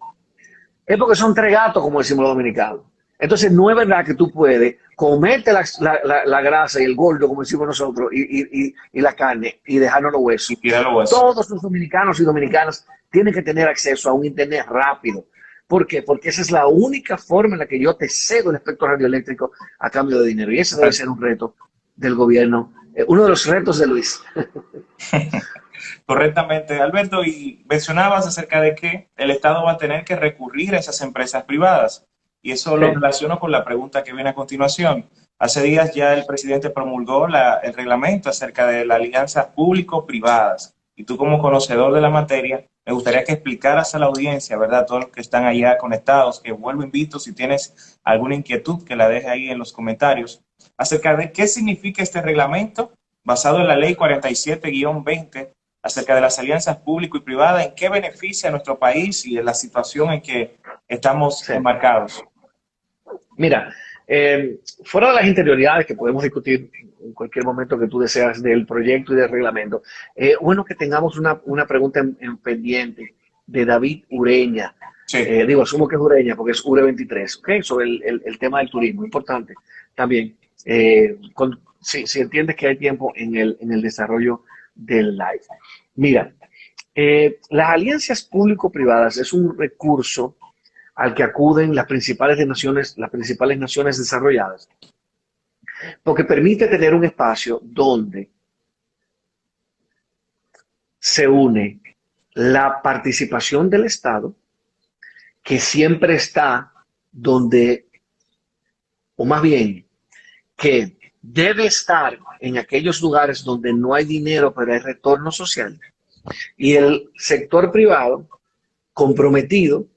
Es porque son 3 gatos, como decimos los dominicanos. Entonces, no es verdad que tú puedes comerte la grasa y el gordo, como decimos nosotros, y la carne, y dejarnos los huesos. Y tirar los huesos. Todos los dominicanos y dominicanas tienen que tener acceso a un internet rápido. ¿Por qué? Porque esa es la única forma en la que yo te cedo el espectro radioeléctrico a cambio de dinero. Y ese debe ser un reto del gobierno, uno de los retos de Luis. Correctamente, Alberto, y mencionabas acerca de que el Estado va a tener que recurrir a esas empresas privadas. Y eso lo relaciono con la pregunta que viene a continuación. Hace días ya el presidente promulgó el reglamento acerca de las alianzas público-privadas. Y tú como conocedor de la materia, me gustaría que explicaras a la audiencia, ¿verdad? Todos los que están allá conectados, que vuelvo invito, si tienes alguna inquietud, que la deje ahí en los comentarios, acerca de qué significa este reglamento basado en la ley 47-20 acerca de las alianzas público y privadas, en qué beneficia a nuestro país y en la situación en que estamos enmarcados. Mira, fuera de las interioridades que podemos discutir en cualquier momento que tú deseas del proyecto y del reglamento, bueno que tengamos una pregunta en pendiente de David Ureña. Sí. Asumo que es Ureña porque es Ure 23, ¿ok? Sobre el tema del turismo, importante también. Si entiendes que hay tiempo en el desarrollo del live. Mira, las alianzas público-privadas es un recurso al que acuden las principales naciones desarrolladas, porque permite tener un espacio donde se une la participación del Estado, que siempre está donde, o más bien, que debe estar en aquellos lugares donde no hay dinero, pero hay retorno social, y el sector privado comprometido,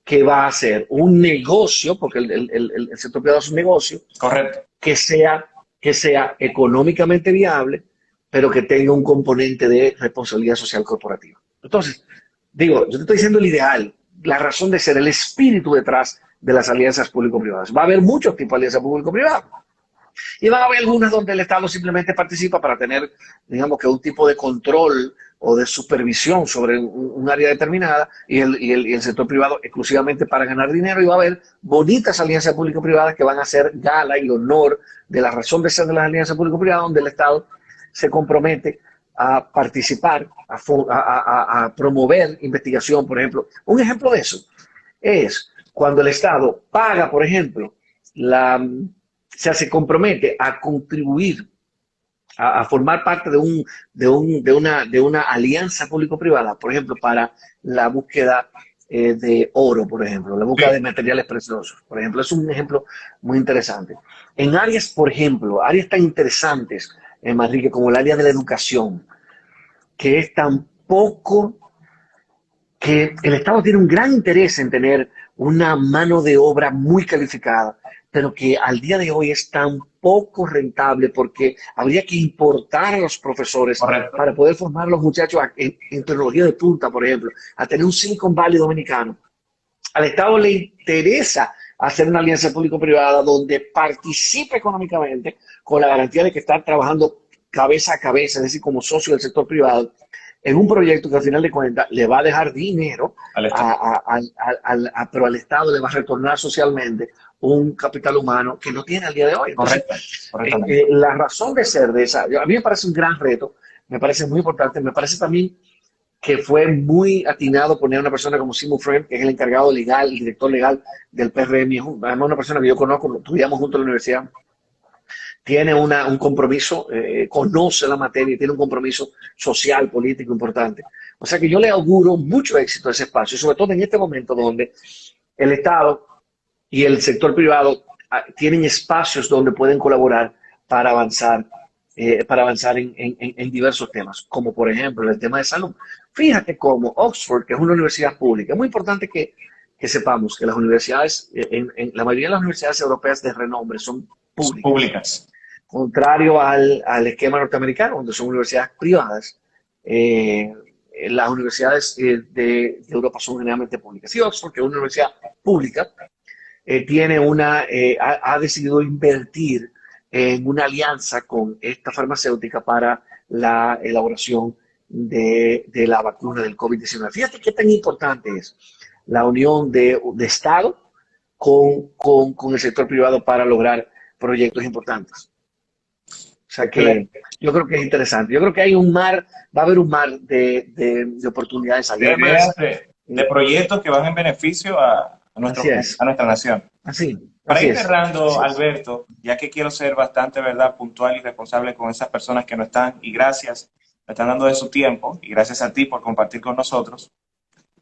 que va a hacer un negocio, porque el sector privado es un negocio, Correcto. que sea económicamente viable, pero que tenga un componente de responsabilidad social corporativa. Entonces, yo te estoy diciendo el ideal, la razón de ser, el espíritu detrás de las alianzas público-privadas. Va a haber muchos tipos de alianzas público-privadas. Y va a haber algunas donde el Estado simplemente participa para tener, digamos que un tipo de control o de supervisión sobre un área determinada y el sector privado exclusivamente para ganar dinero, y va a haber bonitas alianzas público-privadas que van a hacer gala y honor de la razón de ser de las alianzas público-privadas, donde el Estado se compromete a participar, a promover investigación, por ejemplo. Un ejemplo de eso es cuando el Estado paga, por ejemplo, se compromete a contribuir, a formar parte de una alianza público-privada, por ejemplo, para la búsqueda de oro, por ejemplo, la búsqueda de materiales preciosos, por ejemplo. Es un ejemplo muy interesante. En áreas, por ejemplo, áreas tan interesantes, Manrique, como el área de la educación, que es tan poco, que el Estado tiene un gran interés en tener una mano de obra muy calificada, pero que al día de hoy es tan poco rentable porque habría que importar a los profesores. Correcto. Para poder formar a los muchachos en tecnología de punta, por ejemplo, a tener un Silicon Valley dominicano. Al Estado le interesa hacer una alianza público-privada donde participe económicamente con la garantía de que está trabajando cabeza a cabeza, es decir, como socio del sector privado, en un proyecto que al final de cuentas le va a dejar dinero, pero al Estado le va a retornar socialmente un capital humano que no tiene al día de hoy. Entonces, la razón de ser de esa, a mí me parece un gran reto, me parece muy importante, me parece también que fue muy atinado poner a una persona como Simon Friend, que es el encargado legal, el director legal del PRM, además una persona que yo conozco, estudiamos juntos en la universidad, tiene un compromiso, conoce la materia y tiene un compromiso social, político importante. O sea que yo le auguro mucho éxito a ese espacio, sobre todo en este momento donde el Estado y el sector privado tienen espacios donde pueden colaborar para avanzar en diversos temas, como por ejemplo el tema de salud. Fíjate cómo Oxford, que es una universidad pública, es muy importante que sepamos que las universidades, la mayoría de las universidades europeas de renombre son públicas. Contrario al esquema norteamericano, donde son universidades privadas, las universidades de Europa son generalmente públicas. Y Oxford, que es una universidad pública, ha decidido invertir en una alianza con esta farmacéutica para la elaboración de la vacuna del COVID-19. Fíjate qué tan importante es la unión de Estado con el sector privado para lograr proyectos importantes. O sea que yo creo que es interesante. Yo creo que va a haber un mar de oportunidades. De proyectos que van en beneficio a nuestra nación. Para ir cerrando, Alberto, ya que quiero ser bastante, puntual y responsable con esas personas que no están, y gracias, me están dando de su tiempo, y gracias a ti por compartir con nosotros.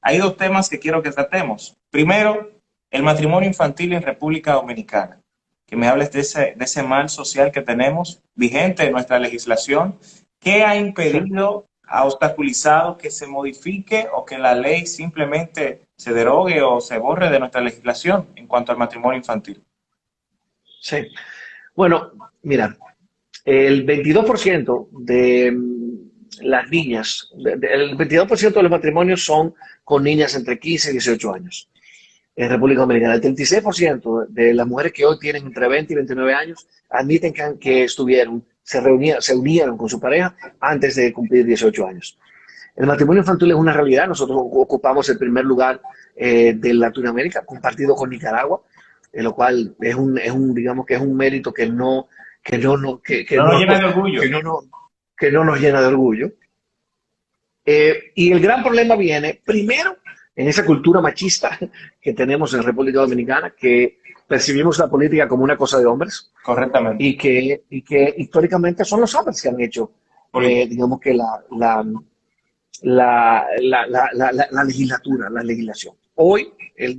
Hay dos temas que quiero que tratemos. Primero, el matrimonio infantil en República Dominicana. Que me hables de ese mal social que tenemos vigente en nuestra legislación. ¿Qué ha impedido, ha obstaculizado que se modifique o que la ley simplemente se derogue o se borre de nuestra legislación en cuanto al matrimonio infantil? Sí. Bueno, mira, el 22% de las niñas, el 22% de los matrimonios son con niñas entre 15 y 18 años. En República Dominicana, el 36% de las mujeres que hoy tienen entre 20 y 29 años admiten que se unieron con su pareja antes de cumplir 18 años. El matrimonio infantil es una realidad. Nosotros ocupamos el primer lugar de Latinoamérica, compartido con Nicaragua, lo cual digamos que es un mérito que no, no- No nos llena de orgullo. que no, no- que no nos llena de orgullo. Y el gran problema viene, primero, en esa cultura machista que tenemos en República Dominicana, que percibimos la política como una cosa de hombres Correctamente. y que históricamente son los hombres que han hecho, digamos que la legislatura, la legislación. Hoy, el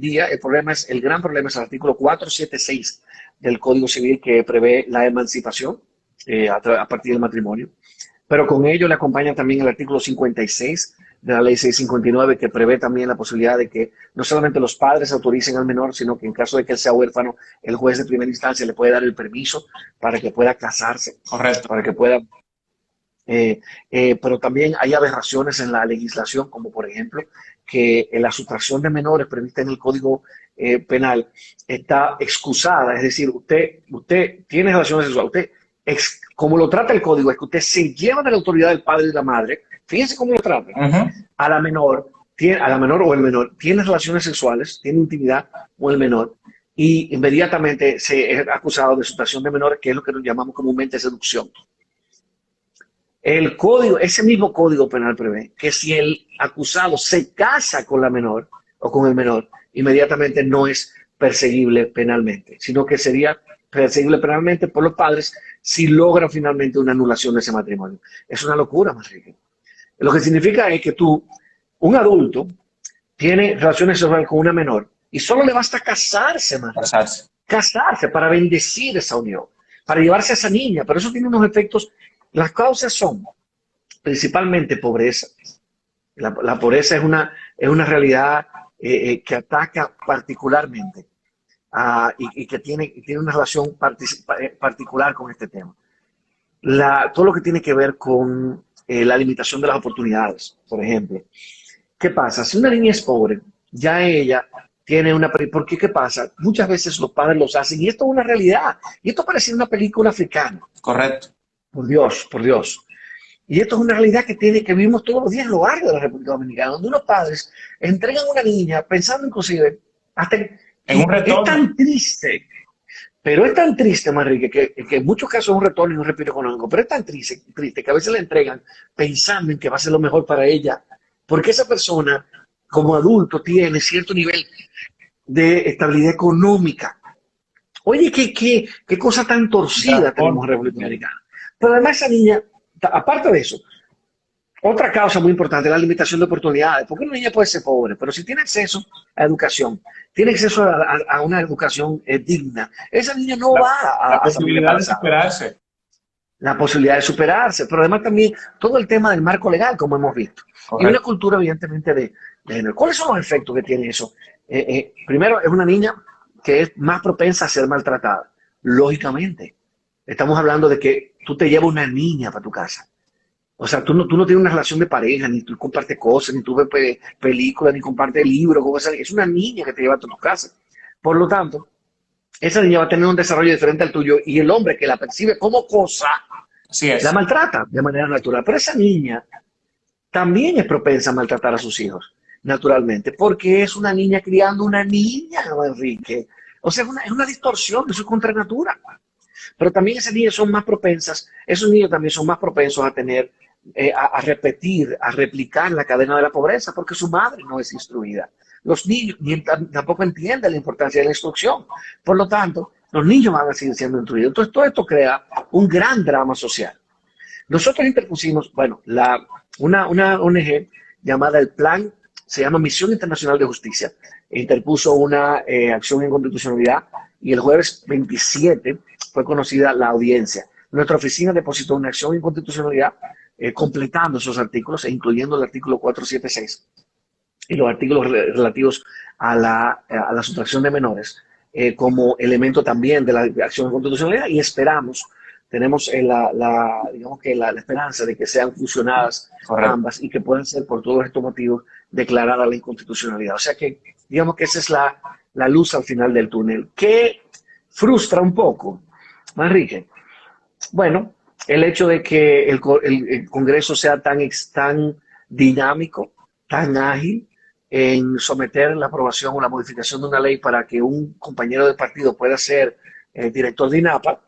gran problema es el artículo 476 del Código Civil que prevé la emancipación a partir del matrimonio. Pero con ello le acompaña también el artículo 56 de la ley 659 que prevé también la posibilidad de que no solamente los padres autoricen al menor, sino que en caso de que él sea huérfano, el juez de primera instancia le puede dar el permiso para que pueda casarse, Correcto. para que pueda pero también hay aberraciones en la legislación, como por ejemplo que la sustracción de menores prevista en el Código Penal está excusada, es decir, usted tiene relaciones sexuales, como lo trata el Código, es que usted se lleva de la autoridad del padre y de la madre, fíjense cómo lo trata, a la menor, o el menor, tiene relaciones sexuales, tiene intimidad con el menor, y inmediatamente se es acusado de sustracción de menores, que es lo que nos llamamos comúnmente seducción. Ese mismo código penal prevé que si el acusado se casa con la menor o con el menor, inmediatamente no es perseguible penalmente, sino que sería perseguible penalmente por los padres si logran finalmente una anulación de ese matrimonio. Es una locura, Manrique. Lo que significa es que un adulto, tiene relaciones sexuales con una menor y solo le basta casarse, Manrique. Casarse para bendecir esa unión, para llevarse a esa niña, pero eso tiene unos efectos. Las causas son principalmente pobreza. La pobreza es una realidad que ataca particularmente y que tiene una relación particular con este tema. Todo lo que tiene que ver con la limitación de las oportunidades, por ejemplo. ¿Qué pasa? Si una niña es pobre, ya ella tiene una... ¿Por qué? ¿Qué pasa? Muchas veces los padres los hacen, y esto es una realidad, y esto parece una película africana. Correcto. Por Dios, por Dios. Y esto es una realidad que vivimos todos los días en los barrios de la República Dominicana, donde unos padres entregan a una niña pensando inclusive hasta en un retorno. Es tan triste, pero es tan triste, Manrique, que en muchos casos es un retorno y un respiro económico, pero es tan triste que a veces la entregan pensando en que va a ser lo mejor para ella, porque esa persona como adulto tiene cierto nivel de estabilidad económica. Oye, qué cosa tan torcida tenemos en República Dominicana. Pero además esa niña, aparte de eso, otra causa muy importante es la limitación de oportunidades. Porque una niña puede ser pobre, pero si tiene acceso a educación, tiene acceso a una educación digna, esa niña no va la posibilidad de superarse. La posibilidad de superarse, pero además también todo el tema del marco legal, como hemos visto. Correcto. Y una cultura, evidentemente, de género. ¿Cuáles son los efectos que tiene eso? Primero, es una niña que es más propensa a ser maltratada. Lógicamente. Estamos hablando de que tú te llevas una niña para tu casa. O sea, tú no tienes una relación de pareja, ni tú compartes cosas, ni tú ves películas, ni compartes libros. Es una niña que te lleva a tu casa. Por lo tanto, esa niña va a tener un desarrollo diferente al tuyo y el hombre que la percibe como cosa, la maltrata de manera natural. Pero esa niña también es propensa a maltratar a sus hijos, naturalmente, porque es una niña criando una niña, Enrique. O sea, es una distorsión de su contranatura. Pero también esas niñas son más propensas, esos niños también son más propensos a tener, a repetir, a replicar la cadena de la pobreza, porque su madre no es instruida. Los niños tampoco entienden la importancia de la instrucción. Por lo tanto, los niños van a seguir siendo instruidos. Entonces, todo esto crea un gran drama social. Nosotros interpusimos, una ONG llamada el Plan, se llama Misión Internacional de Justicia, interpuso una acción en constitucionalidad y el jueves 27 fue conocida la audiencia. Nuestra oficina depositó una acción en constitucionalidad completando esos artículos e incluyendo el artículo 476 y los artículos relativos a la sustracción de menores como elemento también de la acción en constitucionalidad y tenemos digamos que la esperanza de que sean fusionadas ambas y que puedan ser por todos estos motivos declarada la inconstitucionalidad. O sea que digamos que esa es la luz al final del túnel. ¿Qué frustra un poco, Manrique? Bueno, el hecho de que el Congreso sea tan dinámico, tan ágil en someter la aprobación o la modificación de una ley para que un compañero de partido pueda ser director de INAPA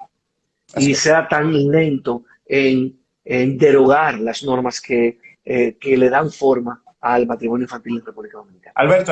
y sea tan lento en derogar las normas que le dan forma al matrimonio infantil en República Dominicana. Alberto.